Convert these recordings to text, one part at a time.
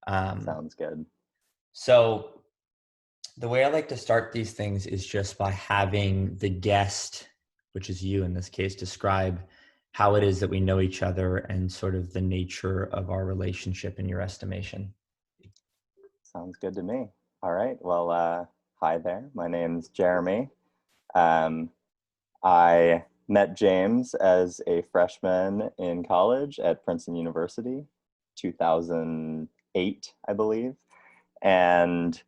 Sounds good. So the way I like to start these things is just by having the guest, which is you in this case, describe how it is that we know each other and sort of the nature of our relationship in your estimation. Sounds good to me. All right. Well, hi there. My name's Jeremy. Um, I met James as a freshman in college at Princeton University, 2008, I believe. And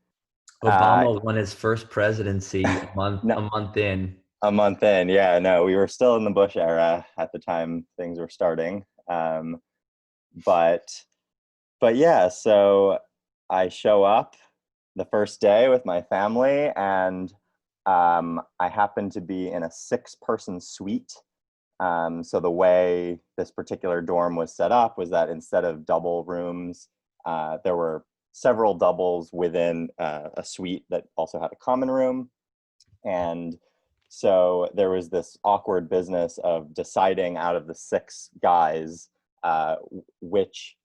Obama won his first presidency no, a month in. a month in, yeah, no, we were still in the Bush era at the time things were starting. But yeah, so I show up the first day with my family, and I happen to be in a 6-person suite. So the way this particular dorm was set up was that instead of double rooms, there were several doubles within a suite that also had a common room. And so there was this awkward business of deciding out of the 6 guys uh, which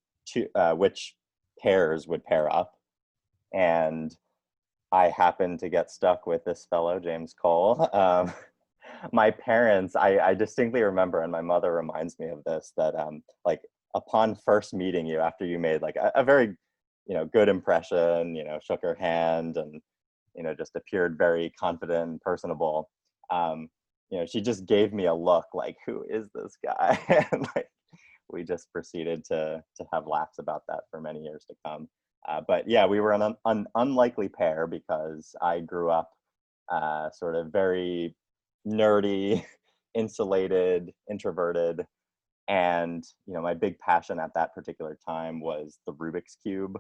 pairs would pair up. And I happened to get stuck with this fellow, James Cole. My parents, I distinctly remember, and my mother reminds me of this, that like upon first meeting you, after you made like a very, good impression, shook her hand and, just appeared very confident and personable. She just gave me a look like, who is this guy? And like, we just proceeded to have laughs about that for many years to come. But yeah, we were an unlikely pair because I grew up sort of very nerdy, insulated, introverted. And, my big passion at that particular time was the Rubik's Cube.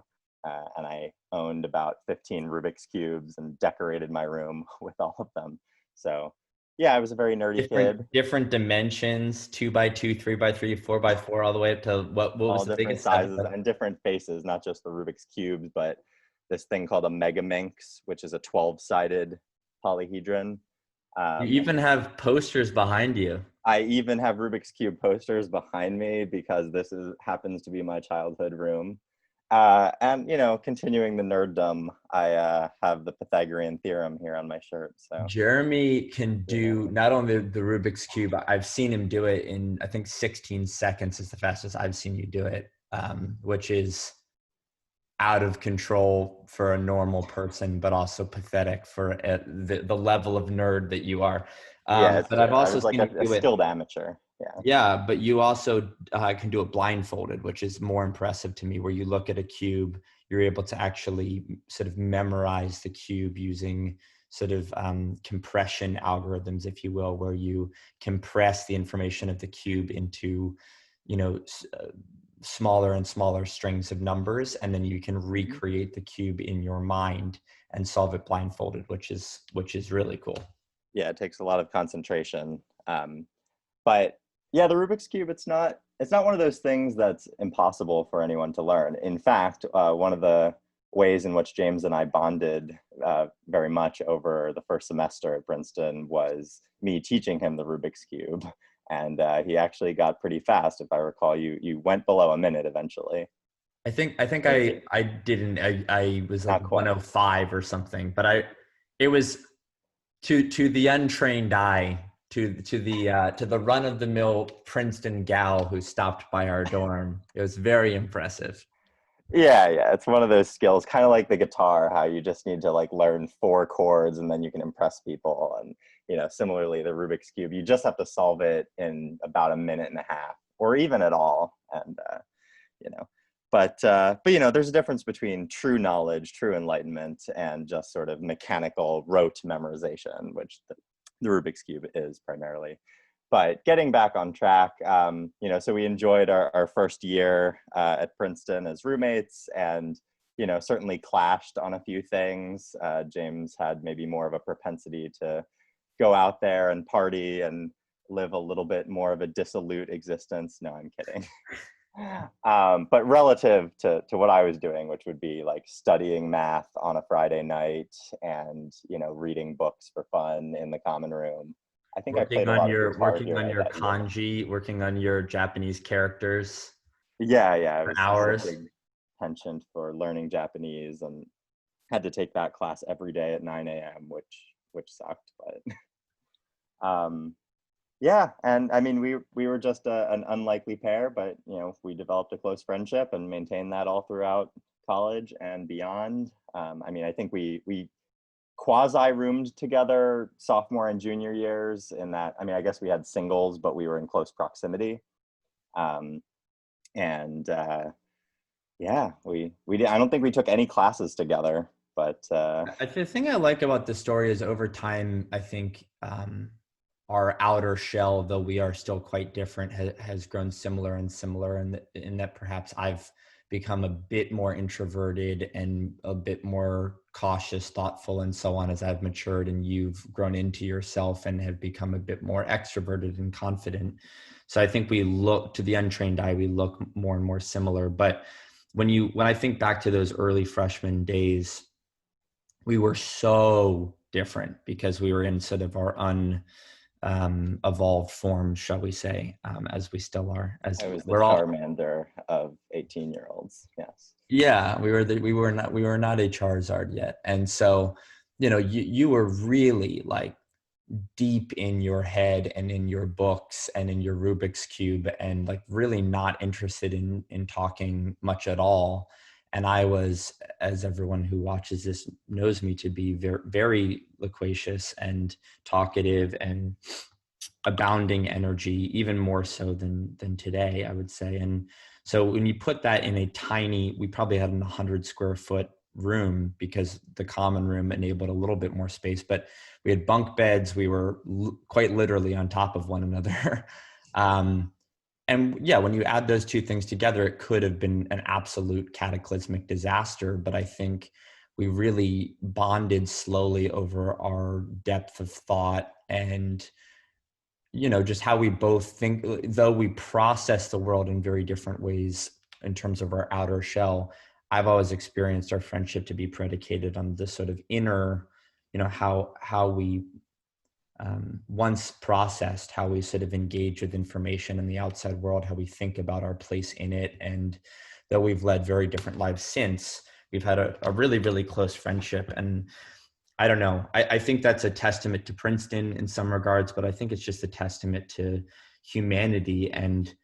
And I owned about 15 Rubik's Cubes and decorated my room with all of them. So yeah, I was a very nerdy kid. Different dimensions, 2x2, 3x3, 4x4, all the way up to what All was the different biggest sizes 7? and different faces, not just the Rubik's Cubes, but this thing called a Megaminx, which is a 12-sided polyhedron. You Um, even have posters behind you. I even have Rubik's Cube posters behind me because this happens to be my childhood room. And continuing the nerddom, I have the Pythagorean theorem here on my shirt. So Jeremy can you know, do not only the Rubik's Cube, I've seen him do it in, I think 16 seconds is the fastest I've seen you do it, which is out of control for a normal person, but also pathetic for the level of nerd that you are. yeah, it's But true. I've I also was like seen you a do it. skilled amateur. Yeah. Yeah, but you also can do it blindfolded, which is more impressive to me, where you look at a cube, you're able to actually sort of memorize the cube using sort of compression algorithms, if you will, where you compress the information of the cube into, you know, smaller and smaller strings of numbers, and then you can Mhm. recreate the cube in your mind and solve it blindfolded, which is really cool. Yeah, it takes a lot of concentration. But yeah, the Rubik's Cube, it's not one of those things that's impossible for anyone to learn. In fact, one of the ways in which James and I bonded very much over the first semester at Princeton was me teaching him the Rubik's Cube. And he actually got pretty fast. If I recall, you went below a minute eventually. I think I didn't I was like Not quite. 105 or something, but it was to the untrained eye, to the run of the mill Princeton gal who stopped by our dorm. It was very impressive. Yeah, it's one of those skills, kind of like the guitar, how you just need to like learn 4 chords and then you can impress people. And similarly, the Rubik's Cube, you just have to solve it in about a minute and a half, or even at all. And you know, but there's a difference between true knowledge, true enlightenment, and just sort of mechanical rote memorization, which the Rubik's Cube is primarily. But getting back on track, so we enjoyed our first year at Princeton as roommates, and certainly clashed on a few things. James had maybe more of a propensity to go out there and party and live a little bit more of a dissolute existence. No, I'm kidding. But relative to what I was doing, which would be like studying math on a Friday night and reading books for fun in the common room, I think I played a lot of Guitar Working on Hero your that year. kanji, working on your Japanese characters Yeah, for it was a hours. big penchant for learning Japanese and had to take that class every day at 9 a.m., which sucked. But yeah, and I mean, we were just an unlikely pair, but we developed a close friendship and maintained that all throughout college and beyond. I mean, I think we quasi roomed together sophomore and junior years. In that, I mean, I guess we had singles, but we were in close proximity. And yeah, we did. I don't think we took any classes together, but the thing I like about the story is over time, I think our outer shell, though we are still quite different, has grown similar and similar, in that perhaps I've become a bit more introverted and a bit more cautious, thoughtful, and so on as I've matured, and you've grown into yourself and have become a bit more extroverted and confident. So I think we look, to the untrained eye, we look more and more similar. But when I think back to those early freshman days, we were so different because we were in sort of our evolved form, shall we say, as we still are. As I was the we're all Charmander of 18-year-olds. Yes. Yeah, we were not a Charizard yet. And so, you were really like deep in your head and in your books and in your Rubik's Cube, and like really not interested in talking much at all. And I was, as everyone who watches this knows me to be, very, very loquacious and talkative and abounding energy, even more so than today, I would say. And so when you put that in a tiny, we probably had an 100 square foot room because the common room enabled a little bit more space, but we had bunk beds. We were quite literally on top of one another. And yeah, when you add those two things together, it could have been an absolute cataclysmic disaster. But I think we really bonded slowly over our depth of thought and just how we both think, though we process the world in very different ways in terms of our outer shell. I've always experienced our friendship to be predicated on this sort of inner, how we once processed, how we sort of engage with information in the outside world, how we think about our place in it. And though we've led very different lives since, we've had a really, really close friendship. And I don't know. I think that's a testament to Princeton in some regards, but I think it's just a testament to humanity and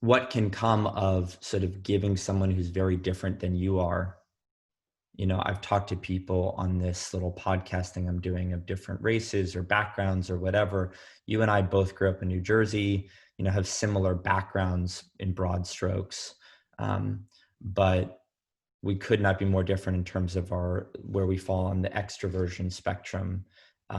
what can come of sort of giving someone who's very different than you are. I've talked to people on this little podcast thing I'm doing of different races or backgrounds or whatever. You and I both grew up in New Jersey, have similar backgrounds in broad strokes. But we could not be more different in terms of where we fall on the extroversion spectrum.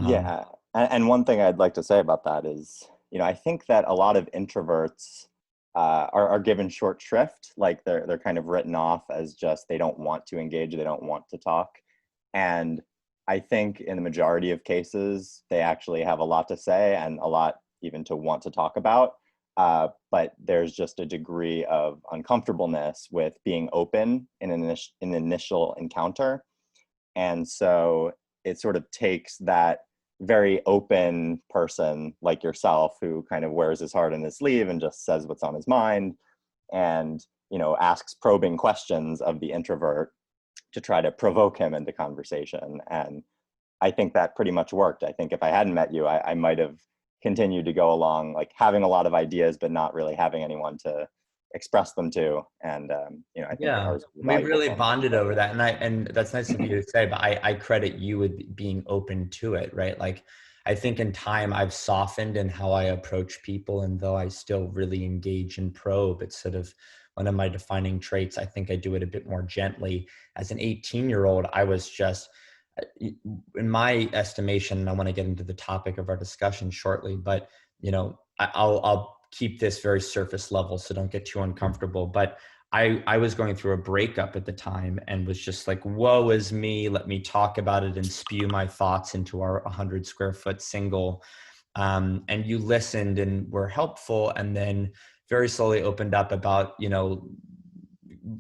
Yeah. And one thing I'd like to say about that is, I think that a lot of introverts are given short shrift. Like they're kind of written off as just, they don't want to engage, they don't want to talk. And I think in the majority of cases, they actually have a lot to say and a lot even to want to talk about. But there's just a degree of uncomfortableness with being open in an initial encounter. And so it sort of takes that very open person like yourself who kind of wears his heart on his sleeve and just says what's on his mind and, asks probing questions of the introvert to try to provoke him into conversation. And I think that pretty much worked. I think if I hadn't met you, I might have continued to go along, like having a lot of ideas, but not really having anyone to express them to. And, I think we really bonded over that. And that's nice of you to say, but I credit you with being open to it, right? Like, I think in time I've softened in how I approach people. And though I still really engage and probe, it's sort of one of my defining traits. I think I do it a bit more gently. As an 18-year-old, I was just, in my estimation, and I want to get into the topic of our discussion shortly, but I'll keep this very surface level, so don't get too uncomfortable. But I was going through a breakup at the time and was just like, woe is me, let me talk about it and spew my thoughts into our 100 square foot single. And you listened and were helpful, and then very slowly opened up about,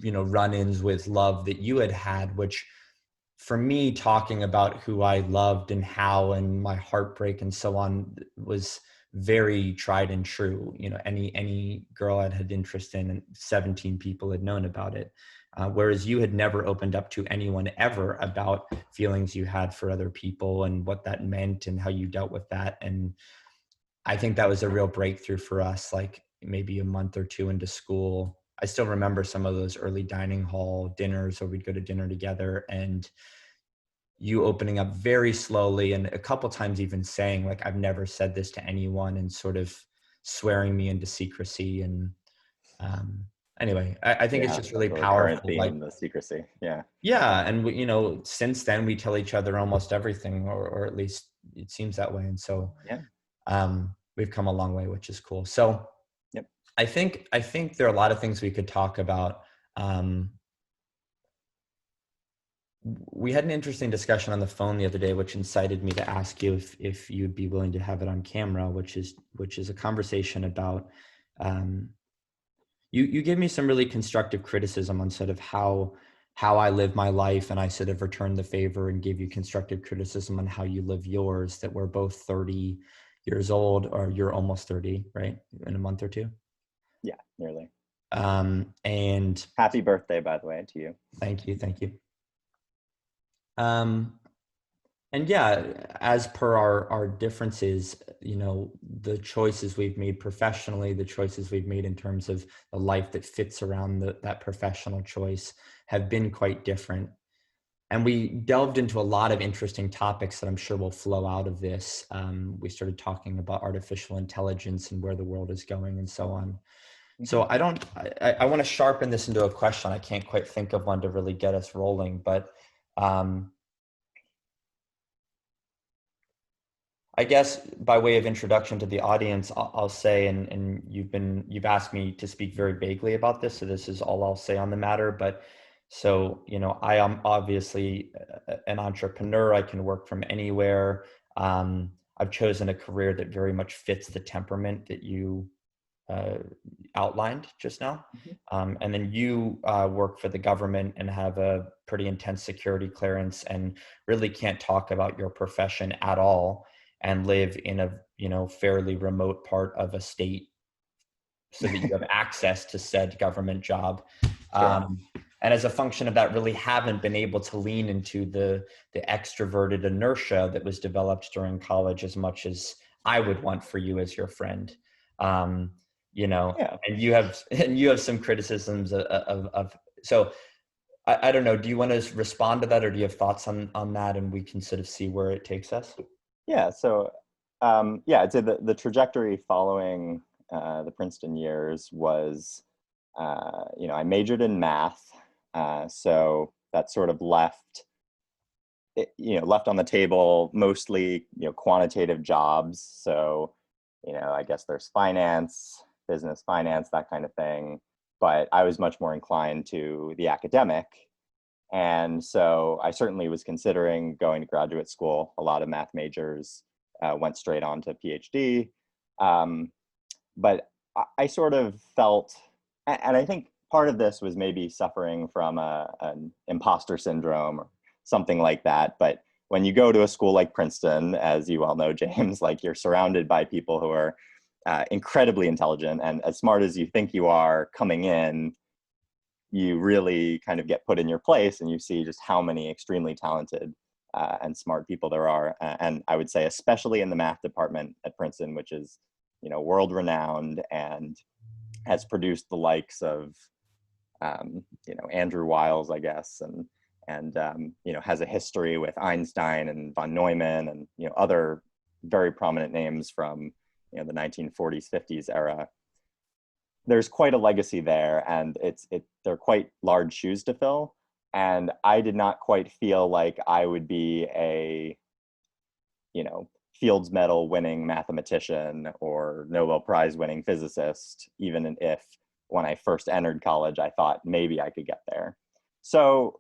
run-ins with love that you had, which for me, talking about who I loved and how and my heartbreak and so on was very tried and true. You know, any girl I'd had interest in, and 17 people had known about it. Whereas you had never opened up to anyone ever about feelings you had for other people and what that meant and how you dealt with that. And I think that was a real breakthrough for us, like maybe a month or two into school. I still remember some of those early dining hall dinners where we'd go to dinner together, and you opening up very slowly and a couple times even saying, like, I've never said this to anyone, and sort of swearing me into secrecy. And anyway, I think it's Yeah, just really that's a recurrent powerful. Like, theme, the secrecy. Yeah. yeah. And we, you know, since then we tell each other almost everything, or at least it seems that way. And so Yeah. we've come a long way, which is cool. So Yep. I think there are a lot of things we could talk about. We had an interesting discussion on the phone the other day, which incited me to ask you if you'd be willing to have it on camera, which is a conversation about, you gave me some really constructive criticism on sort of how I live my life, and I sort of returned the favor and gave you constructive criticism on how you live yours, that we're both 30 years old, or you're almost 30, right? In a month or two. Yeah, nearly. And Happy birthday, by the way, to you. thank you. Thank you. And yeah, as per our differences, you know, the choices we've made professionally, the choices we've made in terms of the life that fits around that professional choice have been quite different. And we delved into a lot of interesting topics that I'm sure will flow out of this. We started talking about artificial intelligence and where the world is going and so on. So I want to sharpen this into a question. I can't quite think of one to really get us rolling, but I guess by way of introduction to the audience, I'll say, and you've asked me to speak very vaguely about this, so this is all I'll say on the matter. But so, you know, I am obviously an entrepreneur. I can work from anywhere. I've chosen a career that very much fits the temperament that you outlined just now. And then you work for the government and have a pretty intense security clearance and really can't talk about your profession at all, and live in a, you know, fairly remote part of a state so that you have access to said government job. Sure. And as a function of that, really haven't been able to lean into the extroverted inertia that was developed during college as much as I would want for you as your friend. You know, Yeah. and you have some criticisms of so I don't know. Do you want to respond to that, or do you have thoughts on that, and we can sort of see where it takes us? Yeah. So, yeah, I'd say the trajectory following the Princeton years was, you know, I majored in math, so that sort of left, you know, left on the table mostly, you know, quantitative jobs. So, you know, I guess there's finance, business finance, that kind of thing. But I was much more inclined to the academic. And so I certainly was considering going to graduate school. A lot of math majors went straight on to PhD. But I sort of felt, and I think part of this was maybe suffering from an imposter syndrome or something like that. But when you go to a school like Princeton, as you all know, James, like, you're surrounded by people who are incredibly intelligent, and as smart as you think you are coming in, you really kind of get put in your place and you see just how many extremely talented and smart people there are. And I would say, especially in the math department at Princeton, which is, you know, world renowned and has produced the likes of, you know, Andrew Wiles, I guess, and you know, has a history with Einstein and von Neumann and, you know, other very prominent names from, you know, the 1940s, 50s era. There's quite a legacy there, and they're quite large shoes to fill. And I did not quite feel like I would be a, you know, Fields Medal winning mathematician or Nobel Prize winning physicist, even if when I first entered college, I thought maybe I could get there. So,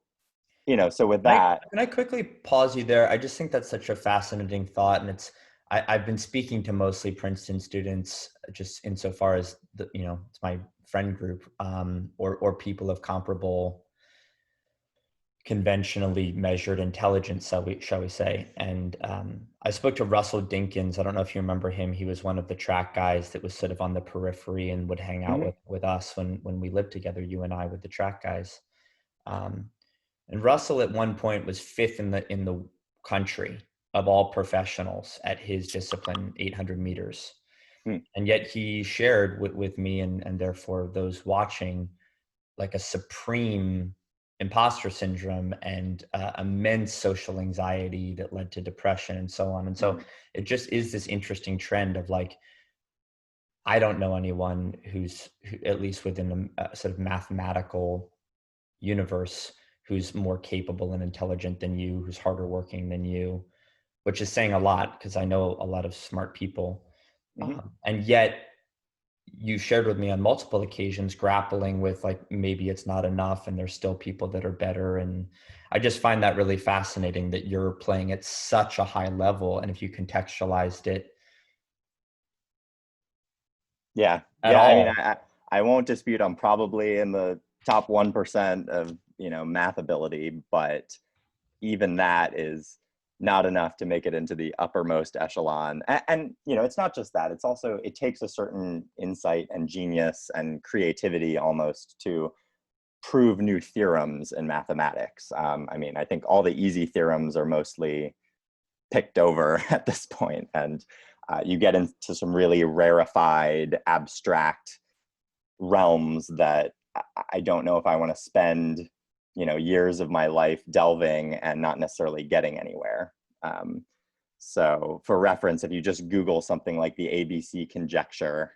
you know, so with that, Can I quickly pause you there? I just think that's such a fascinating thought, and I've been speaking to mostly Princeton students, just insofar as you know, it's my friend group, or people of comparable conventionally measured intelligence, shall we say. And I spoke to Russell Dinkins. I don't know if you remember him. He was one of the track guys that was sort of on the periphery and would hang out with us when we lived together, you and I, with the track guys. And Russell at one point was fifth in the country of all professionals at his discipline, 800 meters. Mm. And yet he shared with me and therefore those watching, like a supreme imposter syndrome and immense social anxiety that led to depression and so on. And so it just is this interesting trend of like, I don't know anyone who, at least within a sort of mathematical universe, who's more capable and intelligent than you, who's harder working than you, which is saying a lot because I know a lot of smart people. And yet you shared with me on multiple occasions grappling with like, maybe it's not enough and there's still people that are better. And I just find that really fascinating that you're playing at such a high level. And if you contextualized it. Yeah. At all. I mean, I won't dispute I'm probably in the top 1% of, math ability, but even that is not enough to make it into the uppermost echelon. And it's not just that, it's also, it takes a certain insight and genius and creativity almost to prove new theorems in mathematics. I mean, I think all the easy theorems are mostly picked over at this point, and you get into some really rarefied, abstract realms that I don't know if I want to spend years of my life delving and not necessarily getting anywhere. So for reference, if you just Google something like the ABC conjecture,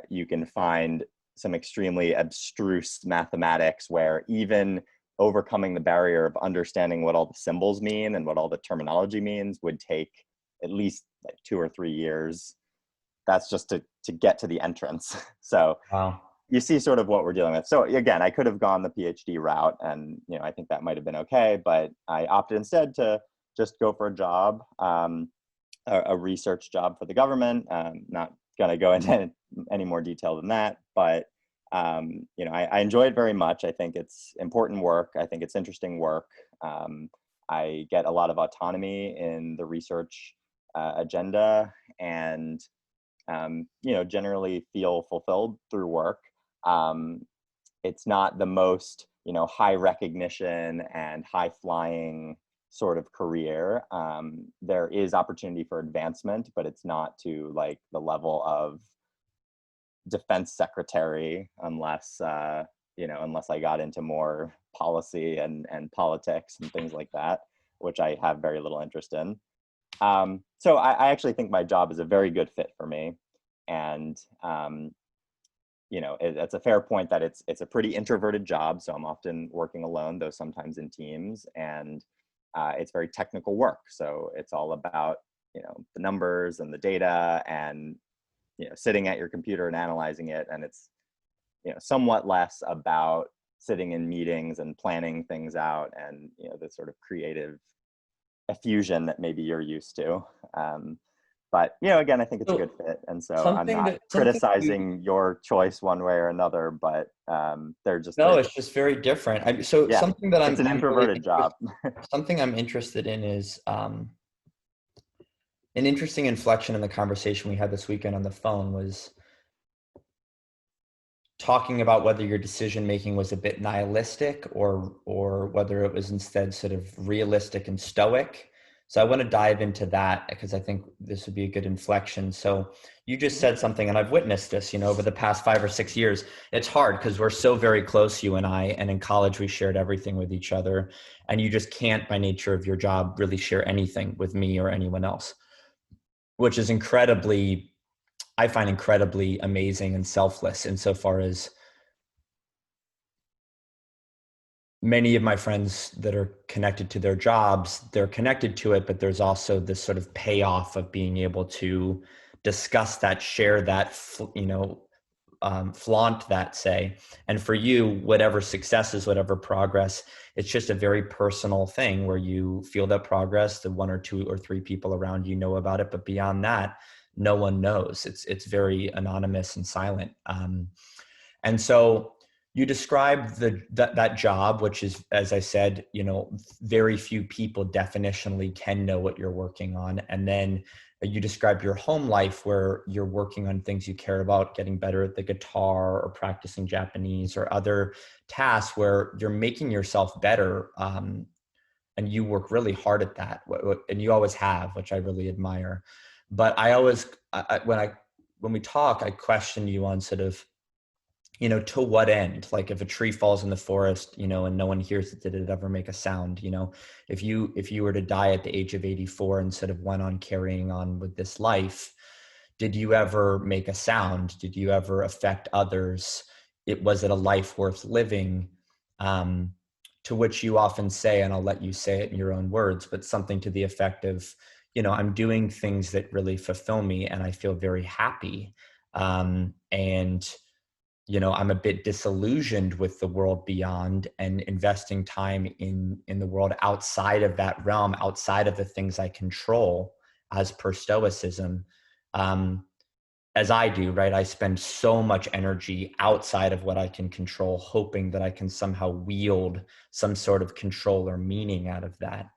you can find some extremely abstruse mathematics where even overcoming the barrier of understanding what all the symbols mean and what all the terminology means would take at least like 2 or 3 years. That's just to get to the entrance. So Wow. You see sort of what we're dealing with. So again, I could have gone the PhD route and, I think that might've been okay, but I opted instead to just go for a job, a research job for the government. Not going to go into any more detail than that, but, I enjoy it very much. I think it's important work. I think it's interesting work. I get a lot of autonomy in the research agenda and, generally feel fulfilled through work. It's not the most, high recognition and high flying sort of career. There is opportunity for advancement, but it's not to like the level of defense secretary unless, unless I got into more policy and politics and things like that, which I have very little interest in. So I actually think my job is a very good fit for me. And, it's a fair point that it's a pretty introverted job. So I'm often working alone, though sometimes in teams, and it's very technical work. So it's all about, the numbers and the data and, sitting at your computer and analyzing it. And it's, somewhat less about sitting in meetings and planning things out and, the sort of creative effusion that maybe you're used to. But, again, I think it's a good fit. And so I'm not criticizing your choice one way or another, but they're just. No, it's just very different. Something that it's an introverted job. Something I'm interested in is an interesting inflection in the conversation we had this weekend on the phone was talking about whether your decision making was a bit nihilistic or whether it was instead sort of realistic and stoic. So I want to dive into that because I think this would be a good inflection. So you just said something, and I've witnessed this, over the past 5 or 6 years. It's hard because we're so very close, you and I, and in college we shared everything with each other, and you just can't, by nature of your job, really share anything with me or anyone else, which is I find incredibly amazing and selfless insofar as many of my friends that are connected to their jobs, they're connected to it, but there's also this sort of payoff of being able to discuss that, share that, flaunt that, say. And for you, whatever successes, whatever progress, it's just a very personal thing where you feel that progress, the 1 or 2 or 3 people around you know about it, but beyond that, no one knows. It's very anonymous and silent. And so you described that job, which is, as I said, very few people definitionally can know what you're working on. And then you describe your home life where you're working on things you care about, getting better at the guitar or practicing Japanese or other tasks where you're making yourself better. And you work really hard at that, and you always have, which I really admire. But I always, when we talk, I question you on sort of, to what end? Like if a tree falls in the forest, and no one hears it, did it ever make a sound? If you were to die at the age of 84 and sort of went on carrying on with this life, did you ever make a sound? Did you ever affect others? Was it a life worth living? To which you often say, and I'll let you say it in your own words, but something to the effect of, I'm doing things that really fulfill me and I feel very happy. And I'm a bit disillusioned with the world beyond, and investing time in the world outside of that realm, outside of the things I control, as per Stoicism, as I do, right? I spend so much energy outside of what I can control, hoping that I can somehow wield some sort of control or meaning out of that.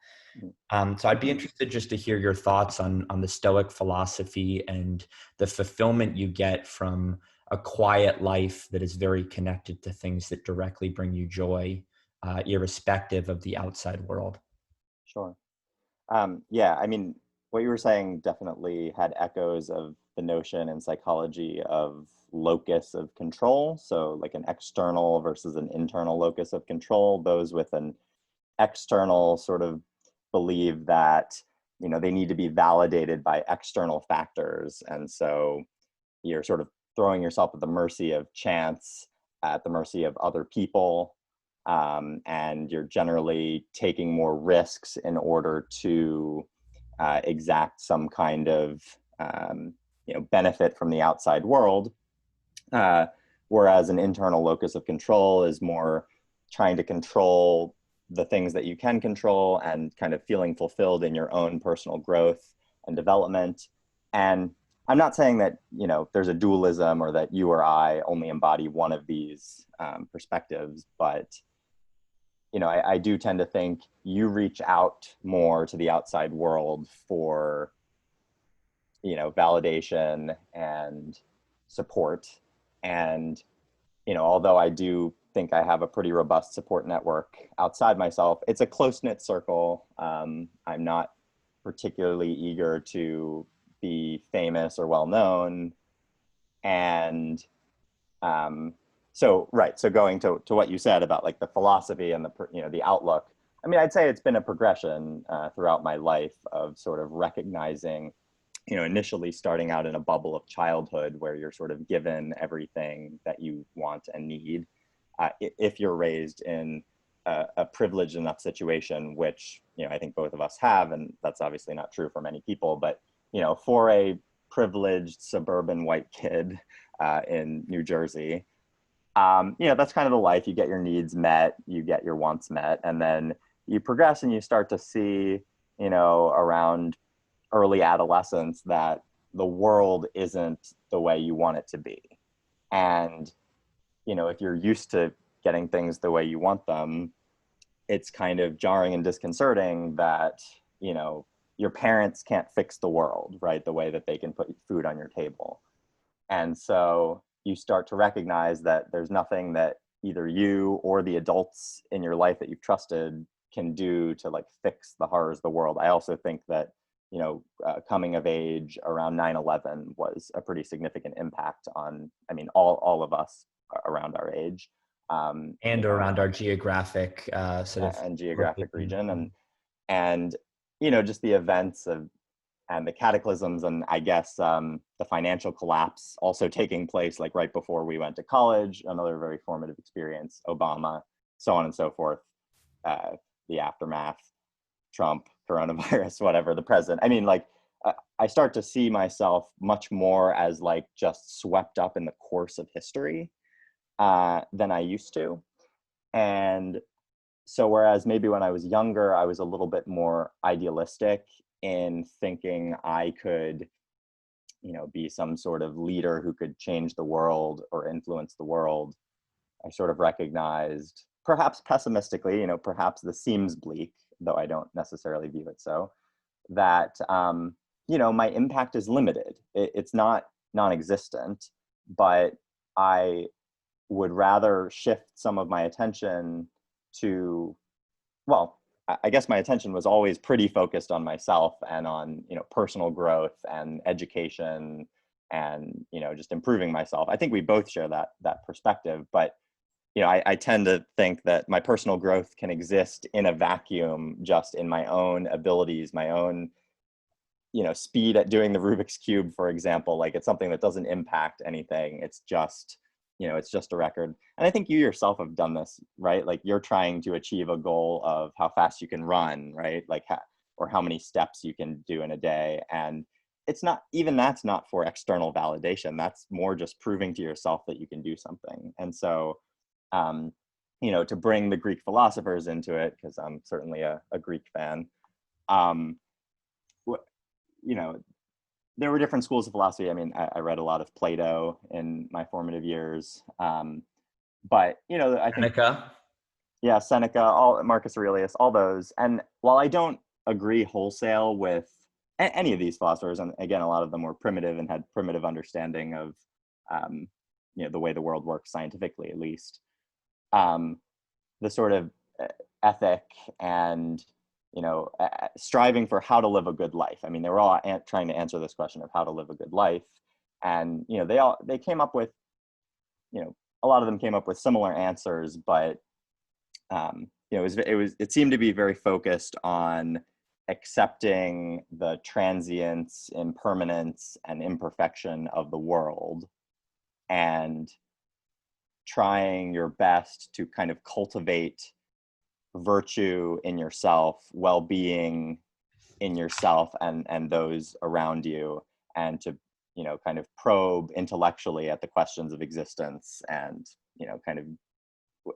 So I'd be interested just to hear your thoughts on the Stoic philosophy and the fulfillment you get from a quiet life that is very connected to things that directly bring you joy, irrespective of the outside world. Sure. Yeah, I mean, what you were saying definitely had echoes of the notion in psychology of locus of control. So like an external versus an internal locus of control. Those with an external sort of believe that, they need to be validated by external factors. And so you're sort of throwing yourself at the mercy of chance, at the mercy of other people, and you're generally taking more risks in order to exact some kind of benefit from the outside world. Whereas an internal locus of control is more trying to control the things that you can control and kind of feeling fulfilled in your own personal growth and development. And I'm not saying that, there's a dualism or that you or I only embody one of these perspectives, but, I do tend to think you reach out more to the outside world for, validation and support. And, although I do think I have a pretty robust support network outside myself, it's a close-knit circle. I'm not particularly eager to be famous or well-known. And so going to what you said about like the philosophy and the outlook, I mean, I'd say it's been a progression throughout my life of sort of recognizing, initially starting out in a bubble of childhood where you're sort of given everything that you want and need. If you're raised in a privileged enough situation, which, I think both of us have, and that's obviously not true for many people, but, for a privileged suburban white kid in New Jersey, that's kind of the life. You get your needs met, you get your wants met, and then you progress and you start to see, around early adolescence that the world isn't the way you want it to be. And, if you're used to getting things the way you want them, it's kind of jarring and disconcerting that, your parents can't fix the world, right? The way that they can put food on your table. And so you start to recognize that there's nothing that either you or the adults in your life that you've trusted can do to like fix the horrors of the world. I also think that, coming of age around 9/11 was a pretty significant impact on, I mean, all of us around our age. And around our geographic and geographic region, and just the events of and the cataclysms, and I guess the financial collapse also taking place like right before we went to college, another very formative experience, Obama, so on and so forth, the aftermath, Trump, coronavirus, whatever, the president. I mean, like, I start to see myself much more as like just swept up in the course of history than I used to. And so whereas maybe when I was younger, I was a little bit more idealistic in thinking I could, be some sort of leader who could change the world or influence the world. I sort of recognized, perhaps pessimistically, perhaps this seems bleak, though I don't necessarily view it so, that, my impact is limited. It's not non-existent, but I would rather shift some of my attention to, well, I guess my attention was always pretty focused on myself and on, personal growth and education and, just improving myself. I think we both share that perspective, but I tend to think that my personal growth can exist in a vacuum, just in my own abilities, my own, speed at doing the Rubik's Cube, for example. Like, it's something that doesn't impact anything. It's just, it's just a record. And I think you yourself have done this, right? Like, you're trying to achieve a goal of how fast you can run, right? Like, or how many steps you can do in a day. And it's not, even that's not for external validation. That's more just proving to yourself that you can do something. And so, to bring the Greek philosophers into it, because I'm certainly a Greek fan, there were different schools of philosophy. I mean, I read a lot of Plato in my formative years, but I think, Seneca. yeah, Seneca, all Marcus Aurelius, all those. And while I don't agree wholesale with any of these philosophers, and again, a lot of them were primitive and had primitive understanding of, the way the world works scientifically, at least. The sort of ethic and striving for how to live a good life. I mean, they were all trying to answer this question of how to live a good life, and they came up with, a lot of them came up with similar answers, but it seemed to be very focused on accepting the transience, impermanence, and imperfection of the world, and trying your best to kind of cultivate virtue in yourself, well-being in yourself and those around you, and to kind of probe intellectually at the questions of existence, and kind of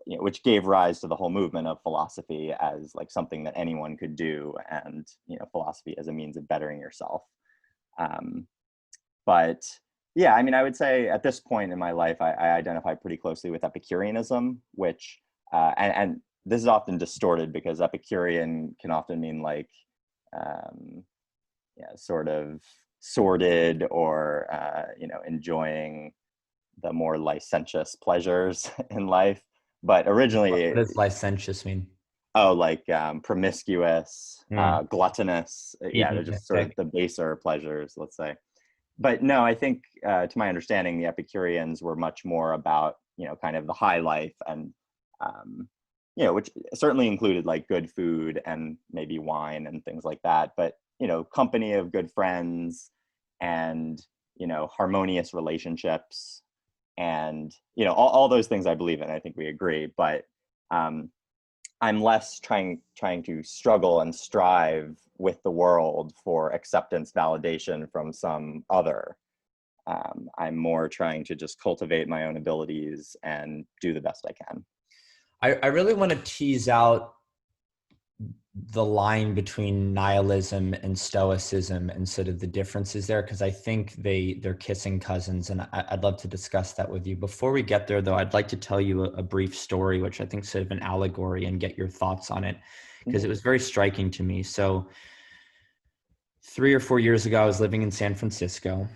which gave rise to the whole movement of philosophy as like something that anyone could do, and philosophy as a means of bettering yourself. But yeah, I mean, I would say at this point in my life, I identify pretty closely with Epicureanism, which, and this is often distorted because Epicurean can often mean like, sort of sordid or, enjoying the more licentious pleasures in life. But originally, What does licentious mean? oh, like promiscuous, gluttonous. Yeah, they're just sort of Hedonistic. the baser pleasures, let's say. But no, I think, to my understanding, the Epicureans were much more about, kind of the high life, and, which certainly included like good food and maybe wine and things like that. But, company of good friends and, harmonious relationships and, all those things I believe in. I think we agree. But I'm less trying to struggle and strive with the world for acceptance, validation from some other. I'm more trying to just cultivate my own abilities and do the best I can. I really want to tease out the line between nihilism and stoicism and sort of the differences there, because I think they're kissing cousins, and I'd love to discuss that with you. Before we get there, though, I'd like to tell you a brief story, which I think is sort of an allegory, and get your thoughts on it, because it was very striking to me. So 3 or 4 years ago, I was living in San Francisco.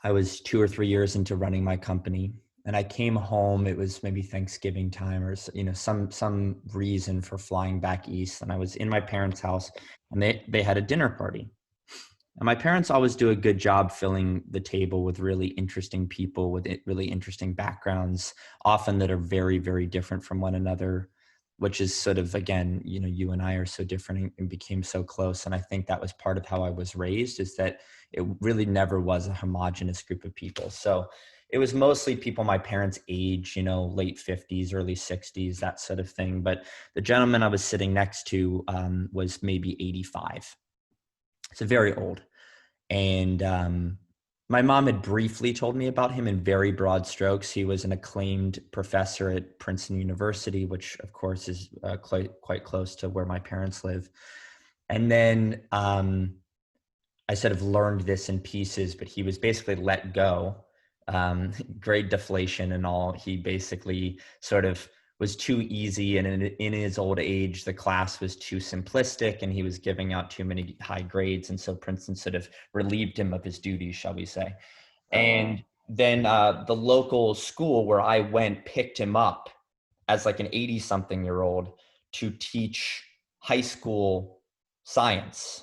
I was 2 or 3 years into running my company, and I came home. It was maybe Thanksgiving time, or some reason for flying back east. And I was in my parents' house, and they had a dinner party. And my parents always do a good job filling the table with really interesting people with really interesting backgrounds, often that are very, very different from one another, which is sort of, again, you and I are so different and became so close. And I think that was part of how I was raised, is that it really never was a homogenous group of people. So it was mostly people my parents' age, late 50s, early 60s, that sort of thing. But the gentleman I was sitting next to was maybe 85. So very old. And my mom had briefly told me about him in very broad strokes. He was an acclaimed professor at Princeton University, which of course is quite close to where my parents live. And then I sort of learned this in pieces, but he was basically let go grade deflation and all. He basically sort of was too easy, and in his old age, the class was too simplistic, and he was giving out too many high grades. And so Princeton sort of relieved him of his duties, shall we say. And then the local school where I went picked him up as like an 80-something-year-old to teach high school science.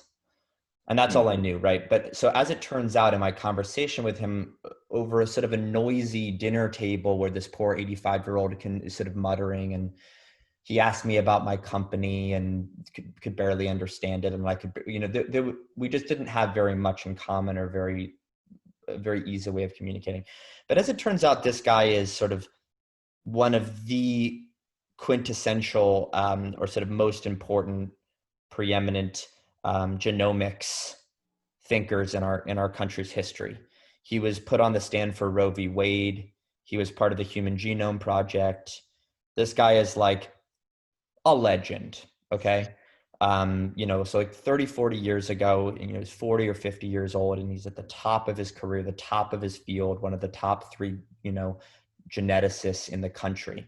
And that's all I knew, right? But so as it turns out, in my conversation with him over a sort of a noisy dinner table where this poor 85-year-old is sort of muttering, and he asked me about my company and could barely understand it. And I could, we just didn't have very much in common, or a very easy way of communicating. But as it turns out, this guy is sort of one of the quintessential or sort of most important, preeminent genomics thinkers in our country's history. He was put on the stand for Roe v. Wade. He was part of the Human Genome Project. This guy is like a legend, okay? So like 30, 40 years ago, he's 40 or 50 years old, and he's at the top of his career, the top of his field, one of the top 3, geneticists in the country.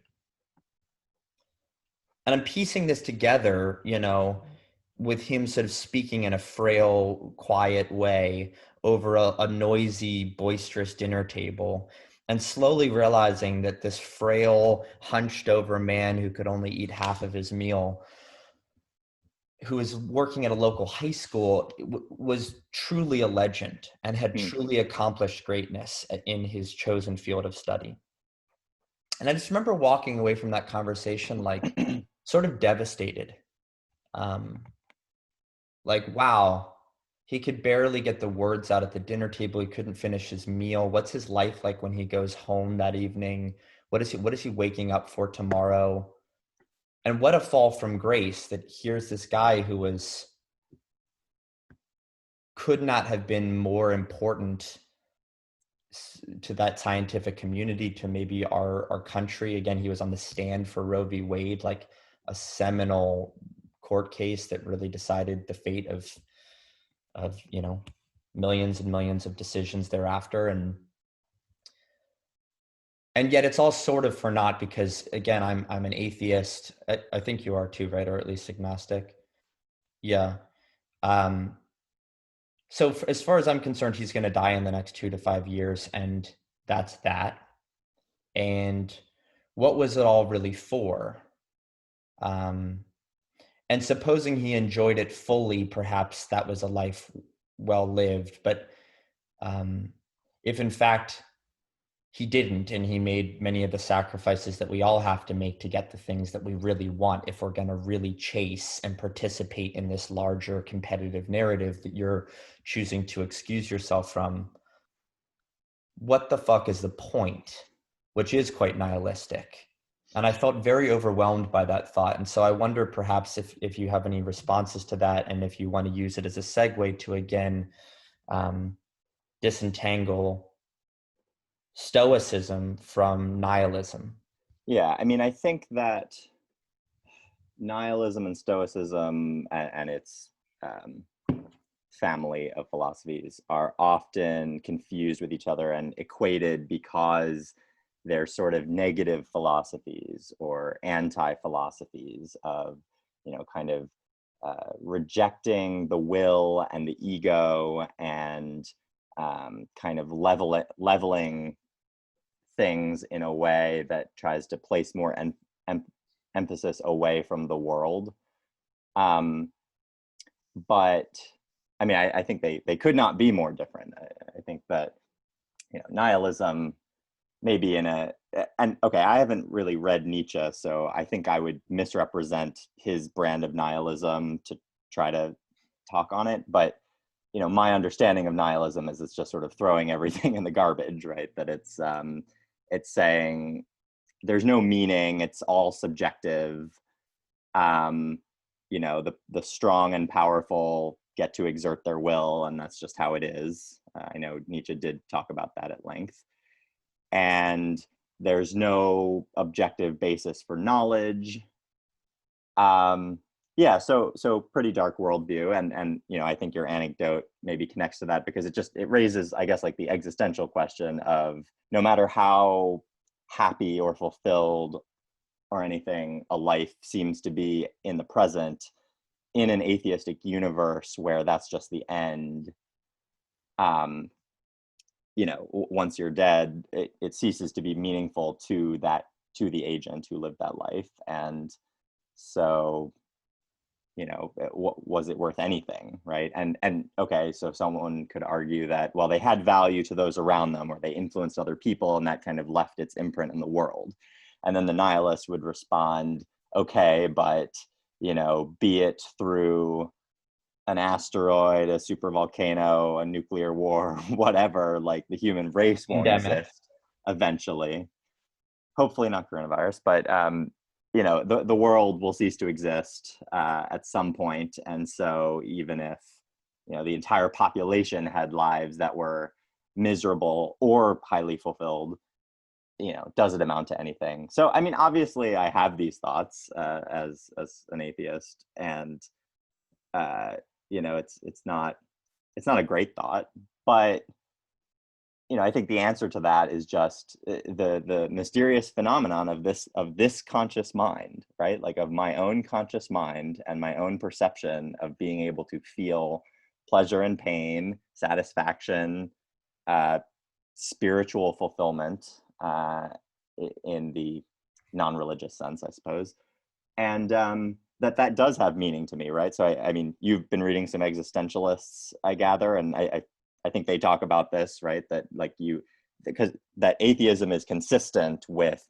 And I'm piecing this together, with him sort of speaking in a frail, quiet way over a noisy, boisterous dinner table, and slowly realizing that this frail, hunched over man who could only eat half of his meal, who was working at a local high school, was truly a legend and had truly accomplished greatness in his chosen field of study. And I just remember walking away from that conversation like sort of devastated. Like, wow, he could barely get the words out at the dinner table. He couldn't finish his meal. What's his life like when he goes home that evening? What is he waking up for tomorrow? And what a fall from grace that here's this guy who could not have been more important to that scientific community, to maybe our country. Again, he was on the stand for Roe v. Wade, like a seminal court case that really decided the fate of millions and millions of decisions thereafter. And yet it's all sort of for naught, because again, I'm an atheist. I think you are too, right? Or at least agnostic. Yeah. So as far as I'm concerned, he's going to die in the next 2 to 5 years, and that's that. And what was it all really for? And supposing he enjoyed it fully, perhaps that was a life well lived. But if in fact he didn't, and he made many of the sacrifices that we all have to make to get the things that we really want, if we're going to really chase and participate in this larger competitive narrative that you're choosing to excuse yourself from, what the fuck is the point? Which is quite nihilistic. And I felt very overwhelmed by that thought. And so I wonder perhaps if you have any responses to that, and if you want to use it as a segue to, again, disentangle Stoicism from nihilism. Yeah, I mean, I think that nihilism and Stoicism and its family of philosophies are often confused with each other and equated because they're sort of negative philosophies or anti-philosophies of, kind of rejecting the will and the ego, and kind of leveling things in a way that tries to place more emphasis away from the world. But I mean, I think they could not be more different. I think that, nihilism maybe and okay, I haven't really read Nietzsche, so I think I would misrepresent his brand of nihilism to try to talk on it. But, my understanding of nihilism is it's just sort of throwing everything in the garbage, right? That it's saying there's no meaning, it's all subjective. The strong and powerful get to exert their will, and that's just how it is. I know Nietzsche did talk about that at length. And there's no objective basis for knowledge. Yeah, so pretty dark worldview, and I think your anecdote maybe connects to that because it raises, I guess, like the existential question of no matter how happy or fulfilled or anything a life seems to be in the present, in an atheistic universe where that's just the end, um, once you're dead, it ceases to be meaningful to the agent who lived that life, and so was it worth anything, right? And okay, so someone could argue that, well, they had value to those around them, or they influenced other people, and that kind of left its imprint in the world. And then the nihilist would respond, okay, but be it through an asteroid, a super volcano, a nuclear war, whatever, like the human race won't Pandemic. exist eventually. Hopefully not coronavirus, but the world will cease to exist at some point. And so even if the entire population had lives that were miserable or highly fulfilled, does it amount to anything? So I mean, obviously I have these thoughts as an atheist, and uh, it's not a great thought, but I think the answer to that is just the mysterious phenomenon of this conscious mind, right? Like of my own conscious mind and my own perception of being able to feel pleasure and pain, satisfaction, uh, spiritual fulfillment, in the non-religious sense, I suppose, and that does have meaning to me, right? So I mean, you've been reading some existentialists, I gather, and I think they talk about this, right? That like because that atheism is consistent with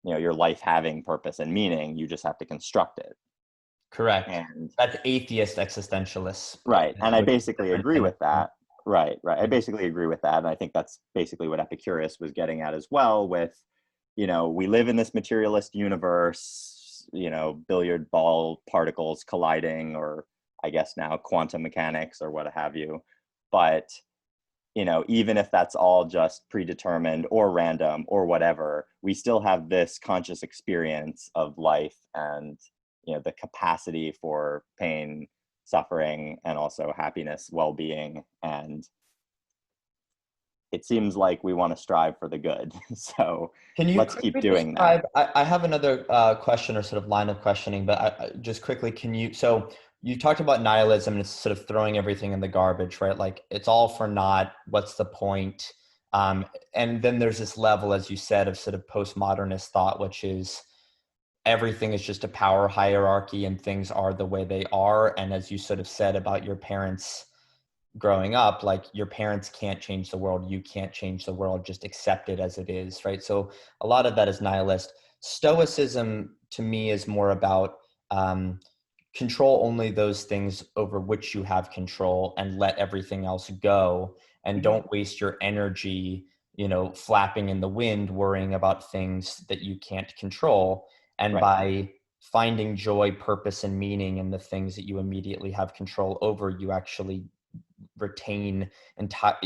your life having purpose and meaning. You just have to construct it. Correct. And That's atheist existentialists. right, and I Which is basically different agree than with that. Right. I basically agree with that, and I think that's basically what Epicurus was getting at as well. With we live in this materialist universe, billiard ball particles colliding, or I guess now quantum mechanics or what have you. But even if that's all just predetermined or random or whatever, we still have this conscious experience of life, and the capacity for pain, suffering, and also happiness, well-being. And it seems like we want to strive for the good. So Can you let's keep quickly doing that. describe? I have another question or sort of line of questioning, but just quickly, can you? So you talked about nihilism and it's sort of throwing everything in the garbage, right? Like it's all for naught. What's the point? And then there's this level, as you said, of sort of postmodernist thought, which is everything is just a power hierarchy and things are the way they are. And as you sort of said about your parents growing up, like your parents can't change the world, you can't change the world, just accept it as it is, right? So a lot of that is nihilist. Stoicism to me is more about control only those things over which you have control and let everything else go, and Mhm. don't waste your energy flapping in the wind worrying about things that you can't control. And Right. by finding joy, purpose, and meaning in the things that you immediately have control over, you actually retain entire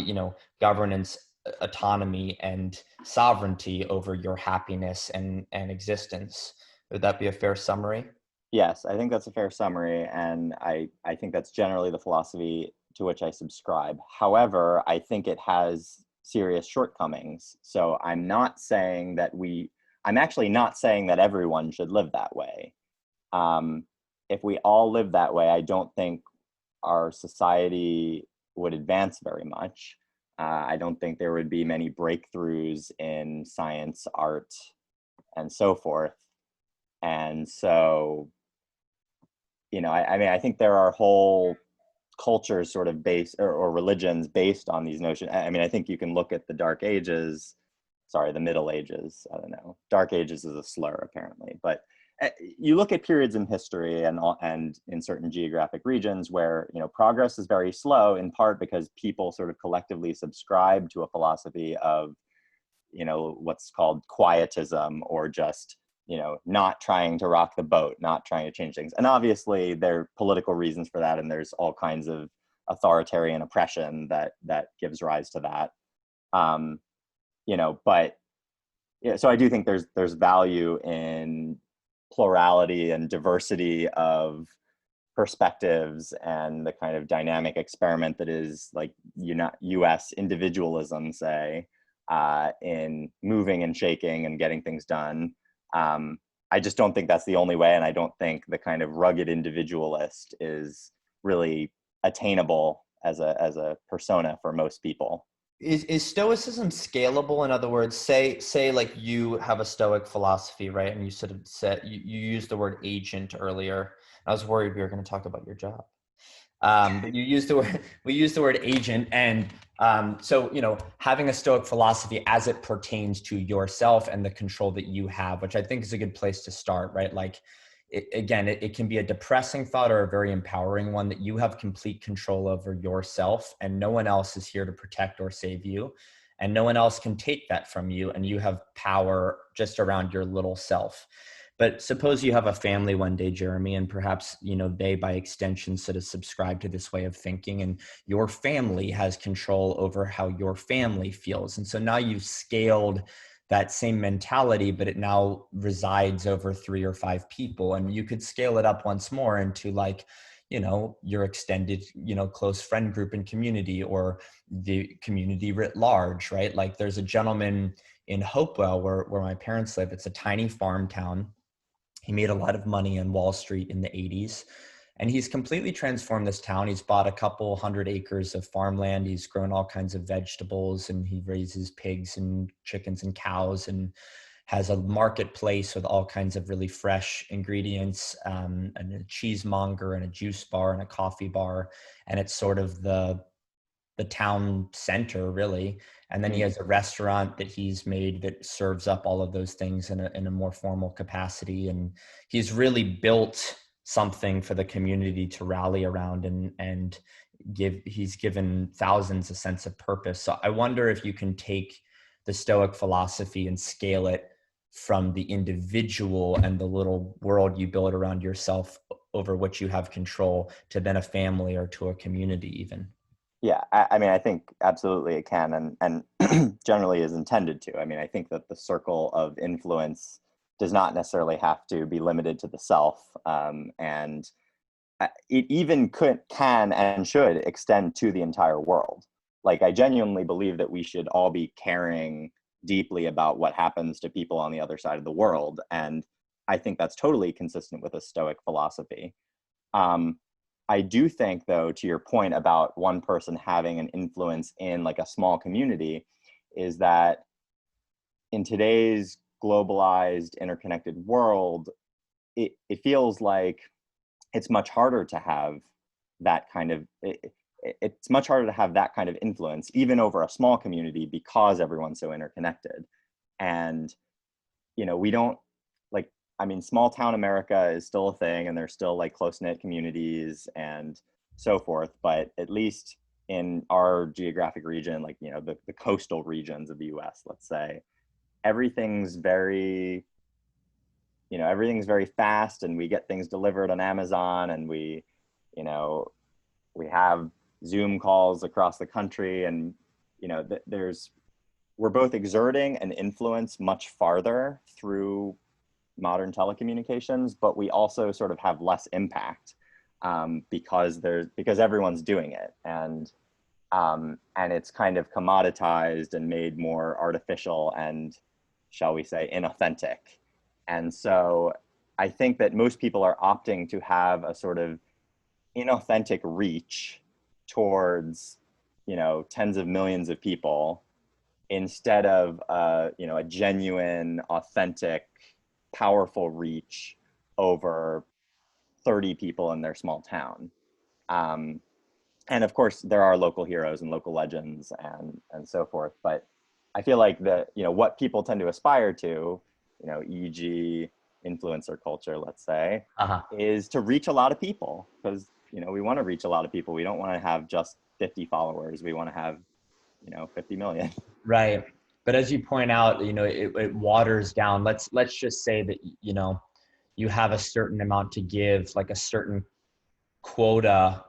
governance, autonomy, and sovereignty over your happiness and existence. Would that be a fair summary? Yes, I think that's a fair summary, and I think that's generally the philosophy to which I subscribe. However, I think it has serious shortcomings. So I'm actually not saying that everyone should live that way. Um, if we all live that way, I don't think our society would advance very much. I don't think there would be many breakthroughs in science, art, and so forth. And so, I mean, I think there are whole cultures sort of based, or religions based on these notions. I mean, I think you can look at the Dark Ages, sorry, the Middle Ages. I don't know. Dark Ages is a slur apparently, but you look at periods in history and in certain geographic regions where progress is very slow, in part because people sort of collectively subscribe to a philosophy of what's called quietism, or just not trying to rock the boat, not trying to change things. And obviously there are political reasons for that, and there's all kinds of authoritarian oppression that gives rise to that. um but yeah, so I do think there's value in plurality and diversity of perspectives and the kind of dynamic experiment that is like US individualism, say, in moving and shaking and getting things done. I just don't think that's the only way, and I don't think the kind of rugged individualist is really attainable as a persona for most people. Is Stoicism scalable? In other words, say like you have a Stoic philosophy, right? And you sort of said you used the word agent earlier. I was worried we were going to talk about your job. But you used the word, we used the word agent. And so, having a Stoic philosophy as it pertains to yourself and the control that you have, which I think is a good place to start, right? Like, it can be a depressing thought or a very empowering one, that you have complete control over yourself and no one else is here to protect or save you. And no one else can take that from you. And you have power just around your little self. But suppose you have a family one day, Jeremy, and perhaps, they by extension sort of subscribe to this way of thinking, and your family has control over how your family feels. And so now you've scaled that same mentality, but it now resides over 3 or 5 people. And you could scale it up once more into like, your extended, close friend group and community, or the community writ large, right? Like there's a gentleman in Hopewell where my parents live. It's a tiny farm town. He made a lot of money on Wall Street in the 80s. And he's completely transformed this town. He's bought a couple 100 acres of farmland. He's grown all kinds of vegetables, and he raises pigs and chickens and cows, and has a marketplace with all kinds of really fresh ingredients, and a cheesemonger and a juice bar and a coffee bar. And it's sort of the town center, really. And then he has a restaurant that he's made that serves up all of those things in a more formal capacity. And he's really built something for the community to rally around, and he's given thousands a sense of purpose. So I wonder if you can take the Stoic philosophy and scale it from the individual and the little world you build around yourself over which you have control, to then a family or to a community even. Yeah, I mean, I think absolutely it can, and generally is intended to. I mean, I think that the circle of influence does not necessarily have to be limited to the self, and it even can and should extend to the entire world. Like, I genuinely believe that we should all be caring deeply about what happens to people on the other side of the world, and I think that's totally consistent with a Stoic philosophy. I do think, though, to your point about one person having an influence in like a small community, is that in today's globalized, interconnected world, it feels like it's much harder to have that kind of, it's much harder to have that kind of influence, even over a small community, because everyone's so interconnected. And, we don't, like, I mean, small town America is still a thing, and there's still like close-knit communities and so forth. But at least in our geographic region, like, the coastal regions of the US, let's say, everything's very, everything's very fast, and we get things delivered on Amazon, and we have Zoom calls across the country, and, we're both exerting an influence much farther through modern telecommunications, but we also sort of have less impact, because everyone's doing it, and it's kind of commoditized and made more artificial and, shall we say, inauthentic. And so I think that most people are opting to have a sort of inauthentic reach towards, tens of millions of people, instead of a genuine, authentic, powerful reach over 30 people in their small town. And of course, there are local heroes and local legends and so forth. But I feel like what people tend to aspire to, e.g. influencer culture, let's say, is to reach a lot of people, because, we want to reach a lot of people. We don't want to have just 50 followers. We want to have, 50 million. Right. But as you point out, it waters down. Let's just say that, you have a certain amount to give, like a certain quota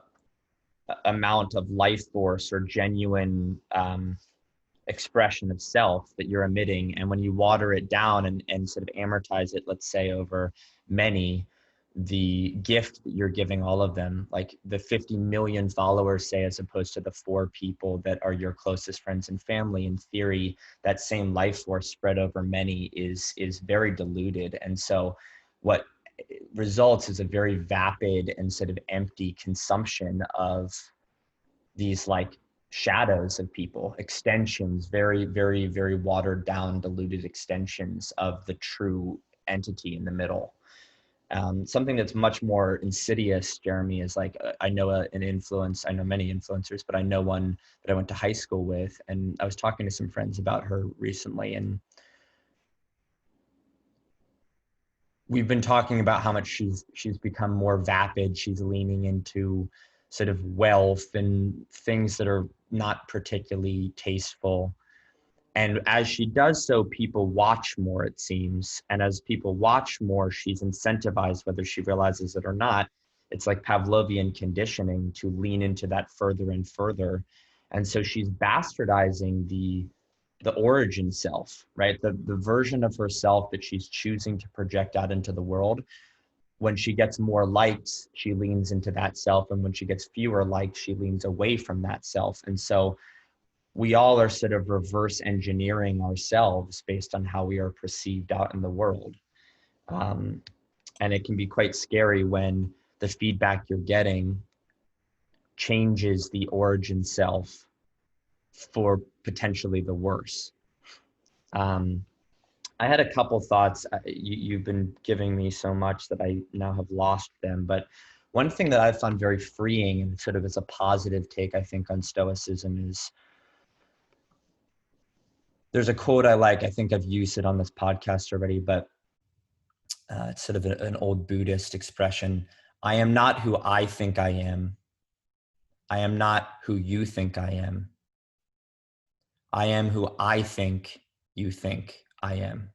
amount of life force or genuine expression of self that you're emitting. And when you water it down and sort of amortize it, let's say over many, the gift that you're giving all of them, like the 50 million followers, say, as opposed to the 4 people that are your closest friends and family, in theory, that same life force spread over many is very diluted. And so what results is a very vapid and sort of empty consumption of these like shadows of people, extensions, very, very, very watered down, diluted extensions of the true entity in the middle. Something that's much more insidious, Jeremy, is like, I know an influence, I know many influencers, but I know one that I went to high school with, and I was talking to some friends about her recently, and we've been talking about how much she's become more vapid. She's leaning into sort of wealth and things that are not particularly tasteful. And as she does so, people watch more, it seems. And as people watch more, she's incentivized, whether she realizes it or not. It's like Pavlovian conditioning to lean into that further and further. And so she's bastardizing the origin self, right? The version of herself that she's choosing to project out into the world. When she gets more likes, she leans into that self. And when she gets fewer likes, she leans away from that self. And so we all are sort of reverse engineering ourselves based on how we are perceived out in the world. And it can be quite scary when the feedback you're getting changes the origin self for potentially the worse. I had a couple thoughts. You've been giving me so much that I now have lost them. But one thing that I found very freeing and sort of as a positive take, I think, on Stoicism is there's a quote I like. I think I've used it on this podcast already, but it's sort of an old Buddhist expression. I am not who I think I am. I am not who you think I am. I am who I think you think I am.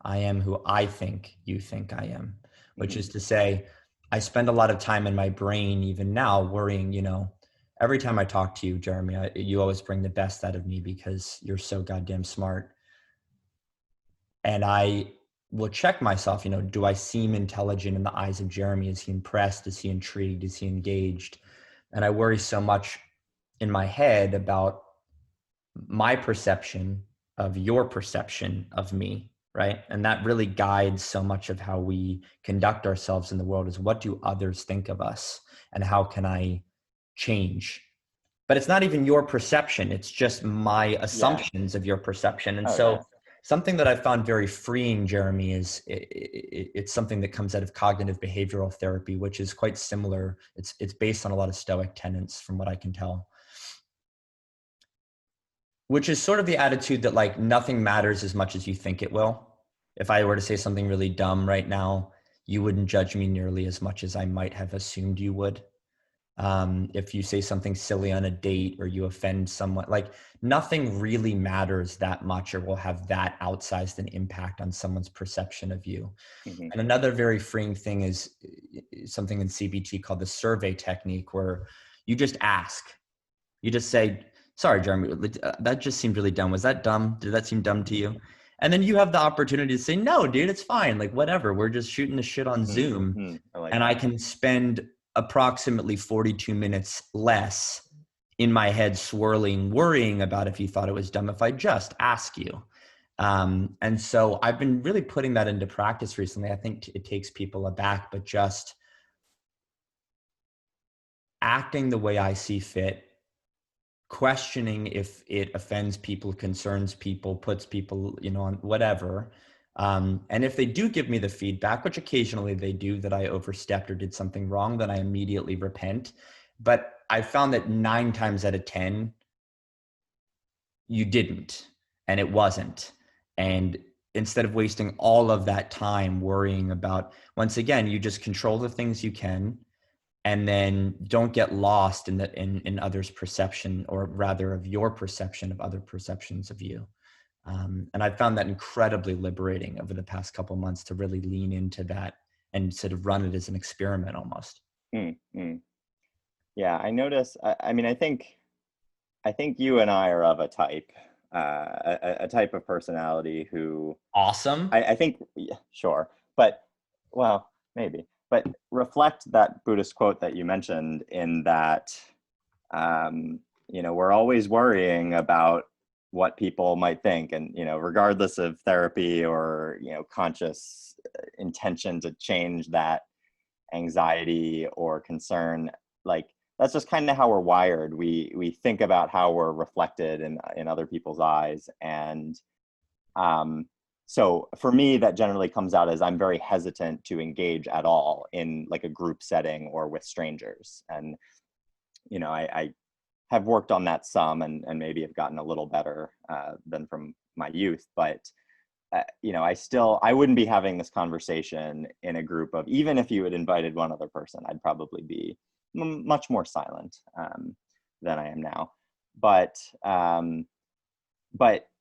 I am who I think you think I am, which is to say, I spend a lot of time in my brain, even now, worrying, every time I talk to you, Jeremy, you always bring the best out of me because you're so goddamn smart. And I will check myself, do I seem intelligent in the eyes of Jeremy? Is he impressed? Is he intrigued? Is he engaged? And I worry so much in my head about my perception of your perception of me, right? And that really guides so much of how we conduct ourselves in the world, is what do others think of us and how can I change? But it's not even your perception. It's just my assumptions of your perception. And something that I found very freeing, Jeremy, is it's something that comes out of cognitive behavioral therapy, which is quite similar. It's based on a lot of Stoic tenets from what I can tell, which is sort of the attitude that like nothing matters as much as you think it will. If I were to say something really dumb right now, you wouldn't judge me nearly as much as I might have assumed you would. If you say something silly on a date or you offend someone, like nothing really matters that much or will have that outsized an impact on someone's perception of you. Mm-hmm. And another very freeing thing is something in CBT called the survey technique, where you just ask. You just say, sorry, Jeremy, that just seemed really dumb. Was that dumb? Did that seem dumb to you? And then you have the opportunity to say, no, dude, it's fine. Like, whatever. We're just shooting the shit on Zoom. I can spend approximately 42 minutes less in my head swirling, worrying about if you thought it was dumb, if I just ask you. And so I've been really putting that into practice recently. I think it takes people aback, but just acting the way I see fit, questioning if it offends people, concerns people, puts people, on whatever. And if they do give me the feedback, which occasionally they do, that I overstepped or did something wrong, then I immediately repent. But I found that 9 times out of 10, you didn't, and it wasn't. And instead of wasting all of that time worrying about, once again, you just control the things you can, and then don't get lost in others' perception, or rather of your perception of other perceptions of you. And I found that incredibly liberating over the past couple of months, to really lean into that and sort of run it as an experiment almost. Yeah, I notice, I mean, I think I think you and I are of a type, a type of personality who Awesome. I think, yeah, sure, but well, maybe, but reflect that Buddhist quote that you mentioned in that, um, we're always worrying about what people might think, and regardless of therapy or conscious intention to change that anxiety or concern, like that's just kind of how we're wired. We think about how we're reflected in other people's eyes, and um, so for me, that generally comes out as I'm very hesitant to engage at all in like a group setting or with strangers. And I have worked on that some, and maybe have gotten a little better than from my youth, but I wouldn't be having this conversation in a group of, even if you had invited one other person, I'd probably be much more silent than I am now. But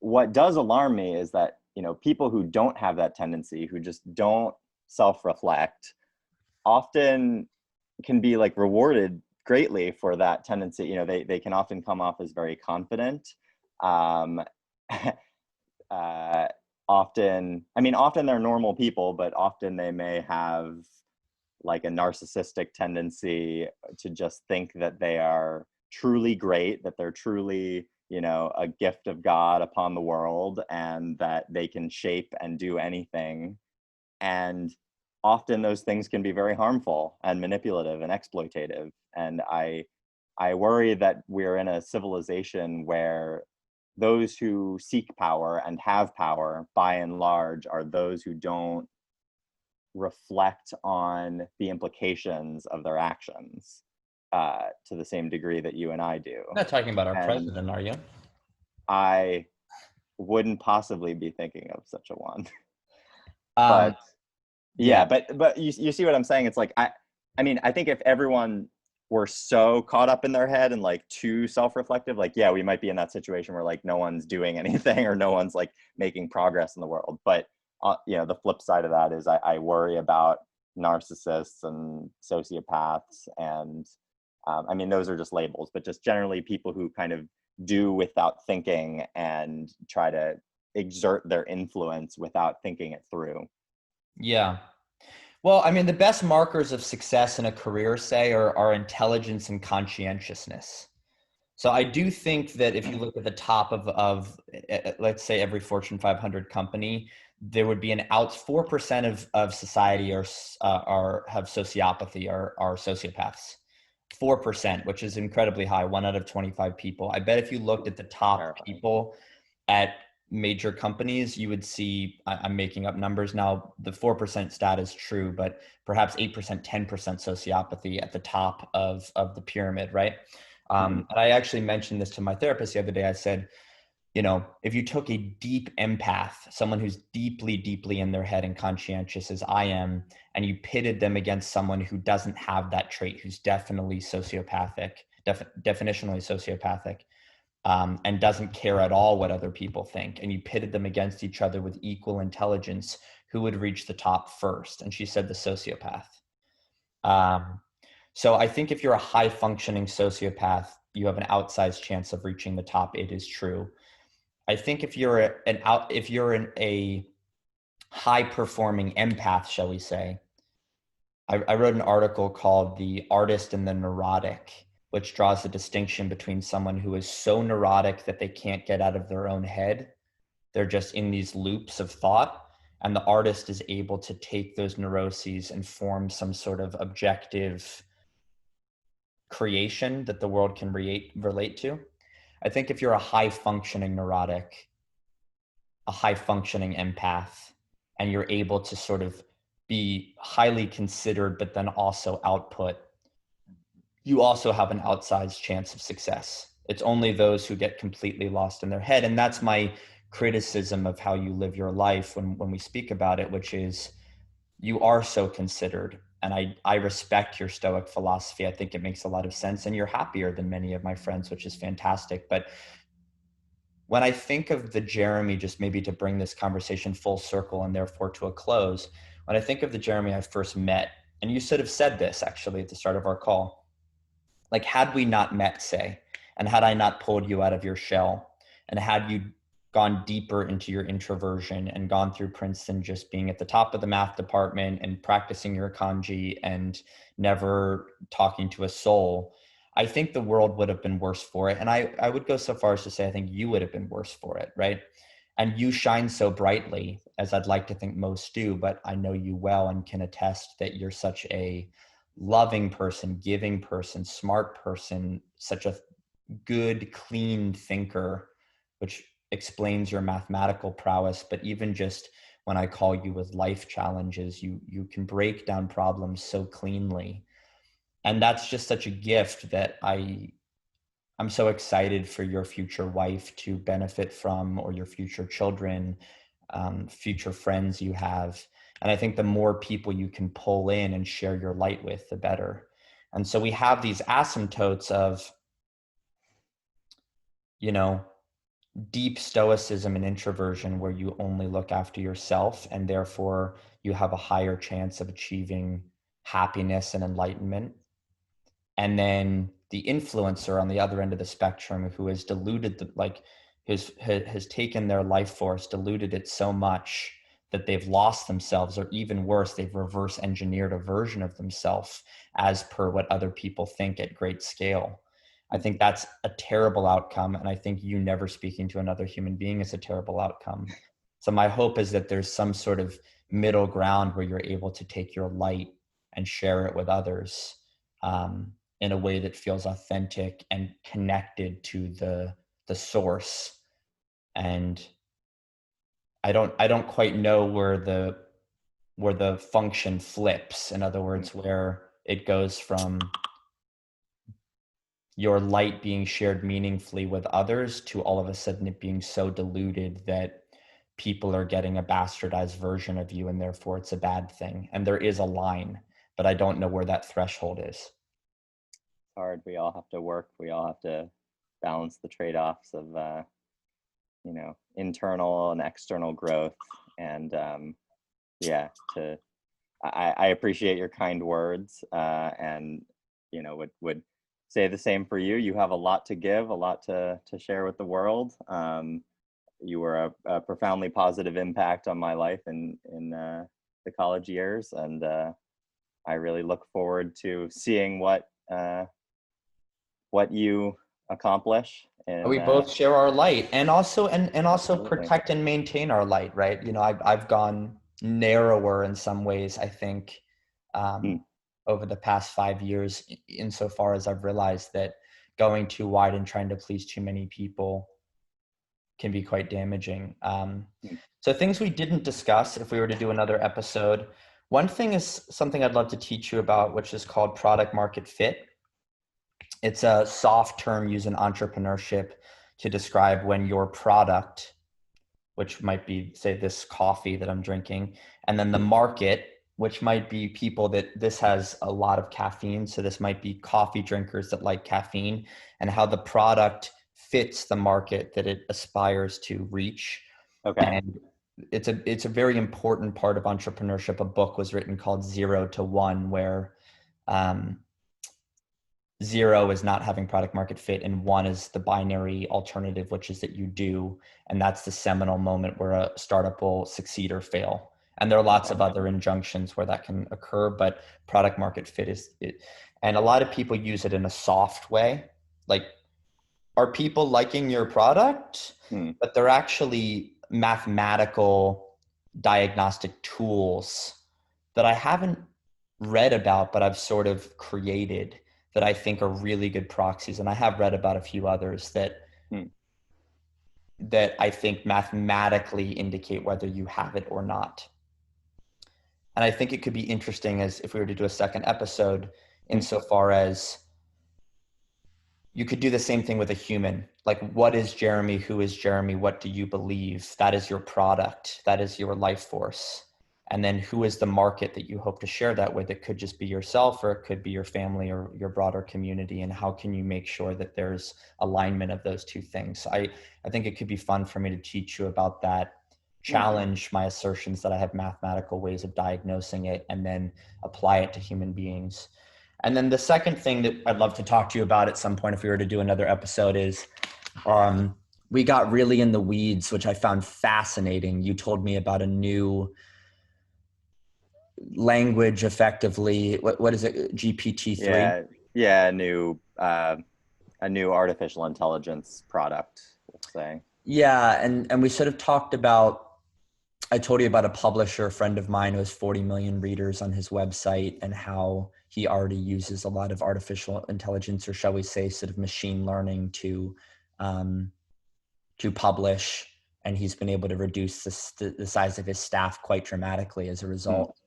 what does alarm me is that people who don't have that tendency, who just don't self-reflect, often can be like rewarded greatly for that tendency. They can often come off as very confident. um, uh, often they're normal people, but often they may have like a narcissistic tendency to just think that they are truly great, that they're truly a gift of God upon the world, and that they can shape and do anything. And often those things can be very harmful and manipulative and exploitative. And I worry that we're in a civilization where those who seek power and have power, by and large, are those who don't reflect on the implications of their actions to the same degree that you and I do. You're not talking about our And president, are you? I wouldn't possibly be thinking of such a one. Um, But yeah. yeah, but you see what I'm saying? It's like I think if everyone were so caught up in their head and like too self-reflective, like yeah, we might be in that situation where like no one's doing anything or no one's like making progress in the world. But the flip side of that is I worry about narcissists and sociopaths, and those are just labels, but just generally people who kind of do without thinking and try to exert their influence without thinking it through. Yeah. Well, I mean, the best markers of success in a career, say, are intelligence and conscientiousness. So I do think that if you look at the top of let's say every Fortune 500 company, there would be 4% of society have sociopathy, are sociopaths. 4%, which is incredibly high, 1 out of 25 people. I bet if you looked at the top Terrifying. people at major companies, you would see, I'm making up numbers now, the 4% stat is true, but perhaps 8%, 10% sociopathy at the top of the pyramid, right? Mhm. And I actually mentioned this to my therapist the other day. I said, if you took a deep empath, someone who's deeply, deeply in their head and conscientious as I am, and you pitted them against someone who doesn't have that trait, who's definitely sociopathic, definitionally sociopathic, and doesn't care at all what other people think, and you pitted them against each other with equal intelligence, who would reach the top first? And she said the sociopath. So I think if you're a high functioning sociopath, you have an outsized chance of reaching the top. It is true. I think if you're a high performing empath, shall we say, I wrote an article called "The Artist and the Neurotic," which draws the distinction between someone who is so neurotic that they can't get out of their own head. They're just in these loops of thought. And the artist is able to take those neuroses and form some sort of objective creation that the world can relate to. I think if you're a high functioning neurotic, a high functioning empath, and you're able to sort of be highly considered, but then also output, you also have an outsized chance of success. It's only those who get completely lost in their head. And that's my criticism of how you live your life when we speak about it, which is you are so considered. And I respect your Stoic philosophy. I think it makes a lot of sense. And you're happier than many of my friends, which is fantastic. But when I think of the Jeremy, just maybe to bring this conversation full circle and therefore to a close, when I think of the Jeremy I first met, and you sort of said this actually at the start of our call, like had we not met, say, And had I not pulled you out of your shell, and had you gone deeper into your introversion and gone through Princeton just being at the top of the math department and practicing your kanji and never talking to a soul, I think the world would have been worse for it. And I would go so far as to say, I think you would have been worse for it, right? And you shine so brightly, as I'd like to think most do, but I know you well and can attest that you're such a loving person, giving person, smart person, such a good, clean thinker, which explains your mathematical prowess. But even just when I call you with life challenges, you can break down problems so cleanly. And that's just such a gift that I'm so excited for your future wife to benefit from, or your future children, future friends you have. And I think the more people you can pull in and share your light with, the better. And so we have these asymptotes of, you know, deep stoicism and introversion, where you only look after yourself, and therefore you have a higher chance of achieving happiness and enlightenment. And then the influencer on the other end of the spectrum, who has diluted has taken their life force, diluted it so much that they've lost themselves, or even worse, they've reverse engineered a version of themselves as per what other people think at great scale. I think that's a terrible outcome. And I think you never speaking to another human being is a terrible outcome. So my hope is that there's some sort of middle ground where you're able to take your light and share it with others, in a way that feels authentic and connected to the source. And I don't quite know where the function flips. In other words, where it goes from your light being shared meaningfully with others to all of a sudden it being so diluted that people are getting a bastardized version of you, and therefore it's a bad thing. And there is a line, but I don't know where that threshold is. Hard. We all have to work. We all have to balance the trade-offs of internal and external growth. And yeah, I appreciate your kind words, and would say the same for you. You have a lot to give, a lot to share with the world. You were a profoundly positive impact on my life in the college years, and I really look forward to seeing what you accomplish. And We both share our light, and also absolutely. protect and maintain our light, right? I've gone narrower in some ways, I think, over the past 5 years, insofar as I've realized that going too wide and trying to please too many people can be quite damaging. So things we didn't discuss, if we were to do another episode, one thing is something I'd love to teach you about, which is called product market fit. It's a soft term used in entrepreneurship to describe when your product, which might be, say, this coffee that I'm drinking, and then the market, which might be people that this has a lot of caffeine. So this might be coffee drinkers that like caffeine, and how the product fits the market that it aspires to reach. Okay. And it's a very important part of entrepreneurship. A book was written called 0 to 1, where 0 is not having product market fit, and 1 is the binary alternative, which is that you do. And that's the seminal moment where a startup will succeed or fail. And there are lots of other injunctions where that can occur, but product market fit is it. And a lot of people use it in a soft way. Like, are people liking your product? But they're actually mathematical diagnostic tools that I haven't read about, but I've sort of created, that I think are really good proxies. And I have read about a few others that I think mathematically indicate whether you have it or not. And I think it could be interesting, as if we were to do a second episode, insofar as you could do the same thing with a human. Like, what is Jeremy? Who is Jeremy? What do you believe? That is your product. That is your life force. And then who is the market that you hope to share that with? It could just be yourself, or it could be your family or your broader community. And how can you make sure that there's alignment of those two things? I think it could be fun for me to teach you about that, challenge my assertions that I have mathematical ways of diagnosing it, and then apply it to human beings. And then the second thing that I'd love to talk to you about at some point, if we were to do another episode, is we got really in the weeds, which I found fascinating. You told me about a new language, effectively. What is it? GPT-3? Yeah, yeah, a new artificial intelligence product, we'll say. Yeah, and we sort of talked about, I told you about a publisher, a friend of mine who has 40 million readers on his website, and how he already uses a lot of artificial intelligence, or shall we say sort of machine learning, to publish. And he's been able to reduce the size of his staff quite dramatically as a Hmm. result.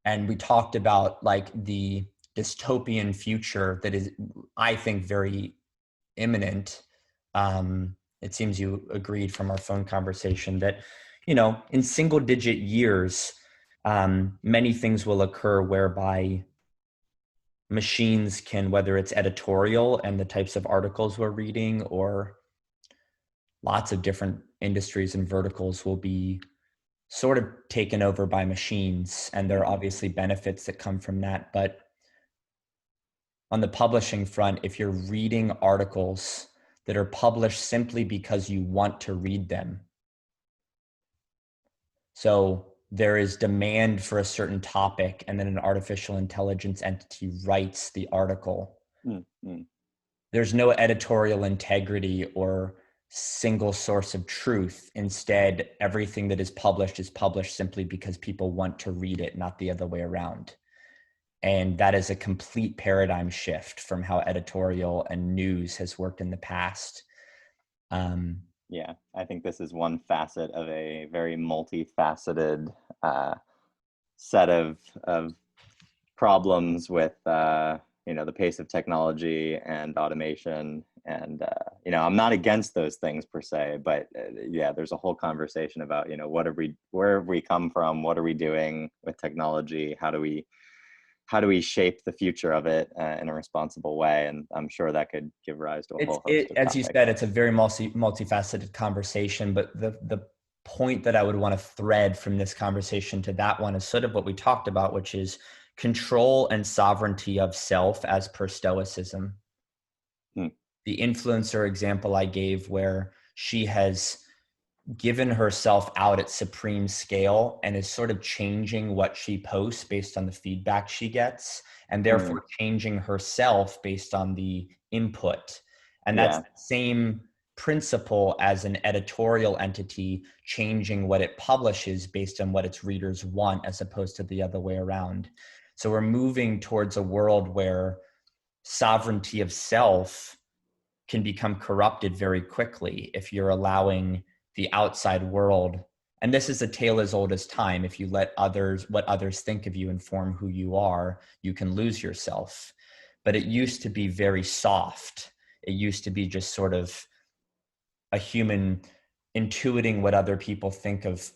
And we talked about like the dystopian future that is, I think, very imminent. It seems you agreed from our phone conversation that, in single digit years, many things will occur whereby machines can, whether it's editorial and the types of articles we're reading, or lots of different industries and verticals, will be sort of taken over by machines. And there are Hmm. obviously benefits that come from that. But on the publishing front, if you're reading articles that are published simply because you want to read them, so there is demand for a certain topic, and then an artificial intelligence entity writes the article, Hmm. there's no editorial integrity or single source of truth. Instead, everything that is published simply because people want to read it, not the other way around. And that is a complete paradigm shift from how editorial and news has worked in the past. Yeah, I think this is one facet of a very multifaceted set of problems with the pace of technology and automation. And I'm not against those things per se, but yeah, there's a whole conversation about where have we come from, what are we doing with technology, how do we shape the future of it in a responsible way. And I'm sure that could give rise to a whole host of As you topics. said, it's a very multifaceted conversation, but the point that I would want to thread from this conversation to that one is sort of what we talked about, which is control and sovereignty of self as per Stoicism. Hmm. The influencer example I gave, where she has given herself out at supreme scale and is sort of changing what she posts based on the feedback she gets, and Hmm. therefore changing herself based on the input. And that's Yeah. the same principle as an editorial entity changing what it publishes based on what its readers want, as opposed to the other way around. So we're moving towards a world where sovereignty of self can become corrupted very quickly if you're allowing the outside world. And this is a tale as old as time. If you let what others think of you, inform who you are, you can lose yourself. But it used to be very soft. It used to be just sort of a human intuiting what other people think of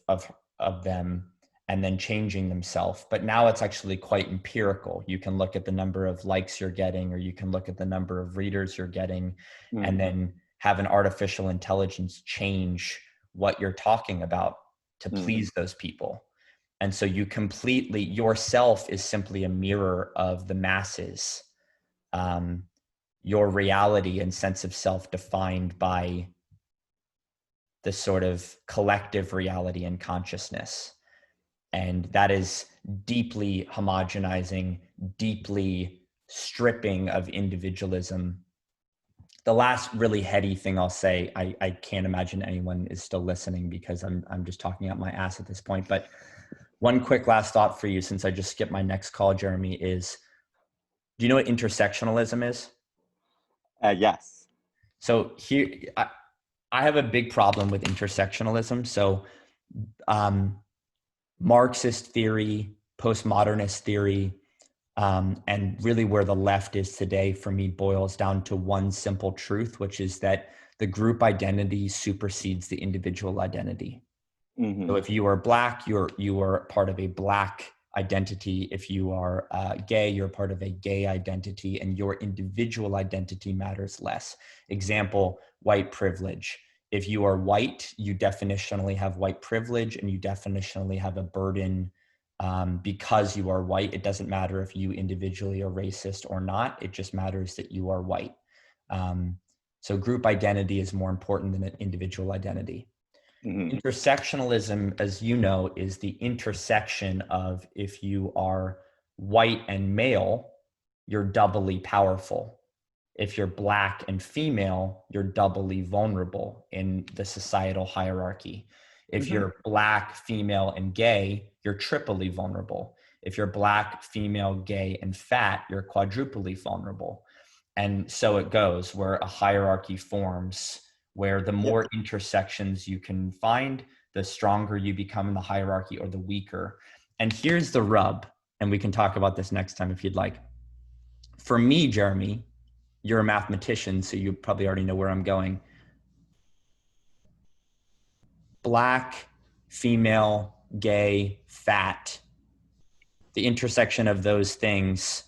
them, and then changing themselves. But now it's actually quite empirical. You can look at the number of likes you're getting, or you can look at the number of readers you're getting, Hmm. and then have an artificial intelligence change what you're talking about to Hmm. please those people. And so yourself is simply a mirror of the masses. Um, your reality and sense of self defined by the sort of collective reality and consciousness. And that is deeply homogenizing, deeply stripping of individualism. The last really heady thing I'll say, I can't imagine anyone is still listening because I'm just talking out my ass at this point. But one quick last thought for you, since I just skipped my next call, Jeremy, is, do you know what intersectionalism is? Yes. So here, I have a big problem with intersectionalism. So um, Marxist theory, postmodernist theory, and really where the left is today for me boils down to one simple truth, which is that the group identity supersedes the individual identity. Hmm. So if you are Black, you are part of a Black identity. If you are gay, you're part of a gay identity, and your individual identity matters less. Example, white privilege. If you are white, you definitionally have white privilege, and you definitionally have a burden because you are white. It doesn't matter if you individually are racist or not. It just matters that you are white. So group identity is more important than an individual identity. Mm-hmm. Intersectionalism, as you know, is the intersection of if you are white and male, you're doubly powerful. If you're Black and female, you're doubly vulnerable in the societal hierarchy. If Mm-hmm. you're Black, female, and gay, you're triply vulnerable. If you're Black, female, gay, and fat, you're quadruply vulnerable. And so it goes, where a hierarchy forms, where the more intersections you can find, the stronger you become in the hierarchy, or the weaker. And here's the rub, and we can talk about this next time if you'd like. For me, Jeremy, you're a mathematician, so you probably already know where I'm going. Black, female, gay, fat, the intersection of those things,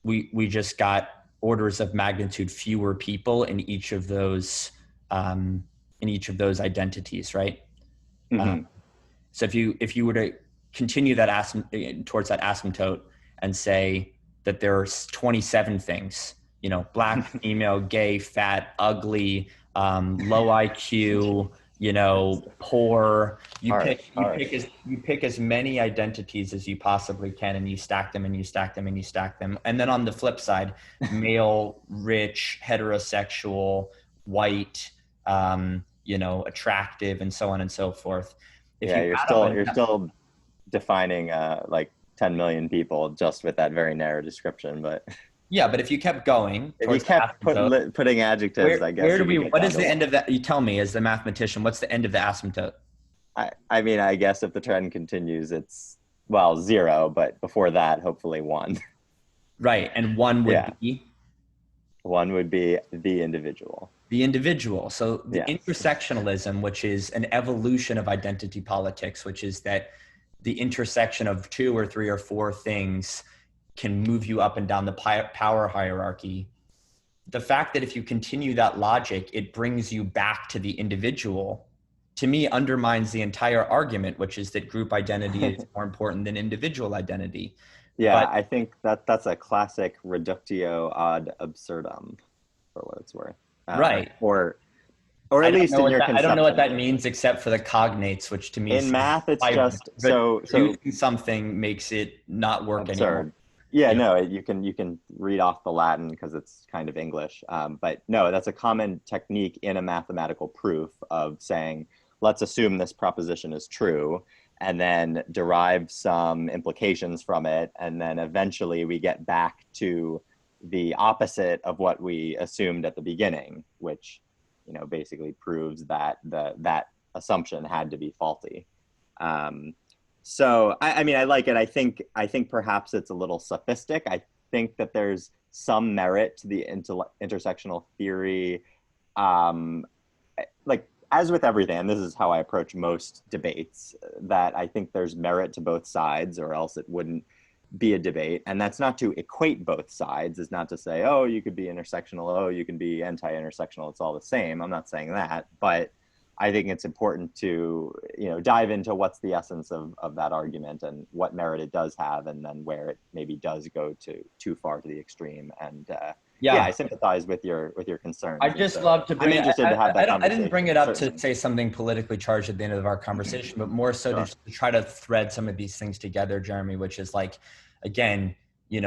we just got orders of magnitude fewer people in each of those identities, right? Mm-hmm. So if you were to continue that towards that asymptote and say that there's 27 things, Black, female, gay, fat, ugly, low IQ, poor. You pick as many identities as you possibly can, and you stack them and you stack them and you stack them. And then on the flip side, male, rich, heterosexual, white, attractive, and so on and so forth. You're still defining like 10 million people just with that very narrow description, but yeah, but if you kept going, if you kept putting adjectives, I guess. What is the end of that? You tell me, as the mathematician, what's the end of the asymptote? I mean, I guess if the trend continues, it's 0, but before that, hopefully 1. Right, and 1 would be? 1 would be the individual. The individual. So the intersectionalism, which is an evolution of identity politics, which is that the intersection of 2 or 3 or 4 things can move you up and down the power hierarchy. The fact that if you continue that logic, it brings you back to the individual, to me, undermines the entire argument, which is that group identity is more important than individual identity. Yeah, I think that's a classic reductio ad absurdum, for what it's worth. Right. Or at least in your conception. I don't know what that means, except for the cognates, which to me in math, it's just so using something makes it not work anymore. Yeah, no, you can read off the Latin because it's kind of English. But no, that's a common technique in a mathematical proof of saying, let's assume this proposition is true, and then derive some implications from it. And then eventually we get back to the opposite of what we assumed at the beginning, which, basically proves that that assumption had to be faulty. So I mean, I like it. I think perhaps it's a little sophistic. I think that there's some merit to the intersectional theory. Like, as with everything, and this is how I approach most debates, that I think there's merit to both sides, or else it wouldn't be a debate. And that's not to equate both sides. It's not to say, oh, you could be intersectional, oh, you can be anti-intersectional. It's all the same. I'm not saying that, but I think it's important to, dive into what's the essence of that argument and what merit it does have, and then where it maybe does go too far to the extreme. And I sympathize with your concerns. I just love to bring. I'm interested to have that conversation. I didn't bring it up to say something politically charged at the end of our conversation, but more so to try to thread some of these things together, Jeremy. Which is like, again,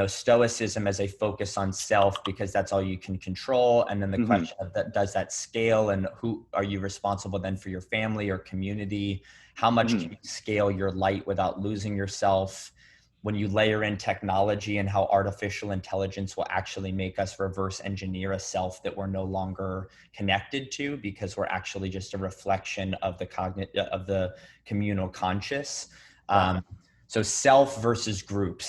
Stoicism as a focus on self, because that's all you can control. And then the question of that, does that scale, and who are you responsible then for your family or community? How much can you scale your light without losing yourself? When you layer in technology and how artificial intelligence will actually make us reverse engineer a self that we're no longer connected to, because we're actually just a reflection of the communal conscious. So self versus group,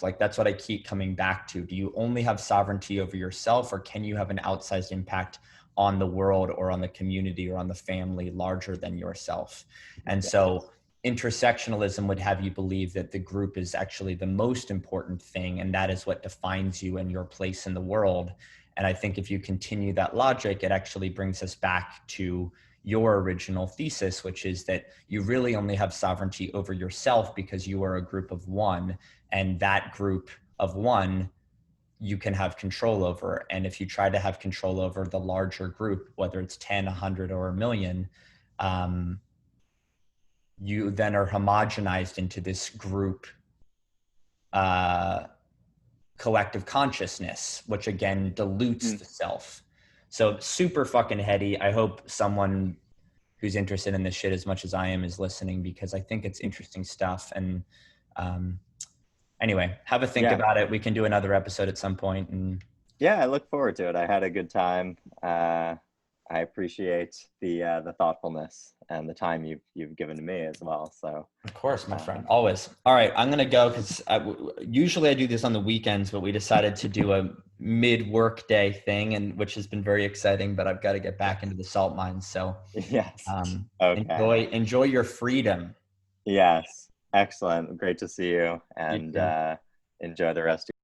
like that's what I keep coming back to. Do you only have sovereignty over yourself, or can you have an outsized impact on the world or on the community or on the family larger than yourself? And so intersectionalism would have you believe that the group is actually the most important thing, and that is what defines you and your place in the world. And I think if you continue that logic, it actually brings us back to, your original thesis, which is that you really only have sovereignty over yourself because you are a group of one, and that group of one you can have control over. And if you try to have control over the larger group, whether it's 10, 100, or a million, you then are homogenized into this group collective consciousness, which again dilutes the self. So super fucking heady. I hope someone who's interested in this shit as much as I am is listening, because I think it's interesting stuff. And anyway, have a think about it. We can do another episode at some point. And yeah, I look forward to it. I had a good time. I appreciate the thoughtfulness and the time you've given to me as well. So of course, my friend, always. All right, I'm gonna go because usually I do this on the weekends, but we decided to do a mid-work day thing, and which has been very exciting. But I've got to get back into the salt mines. So yes, okay. Enjoy your freedom. Yes, excellent. Great to see you, and enjoy the rest of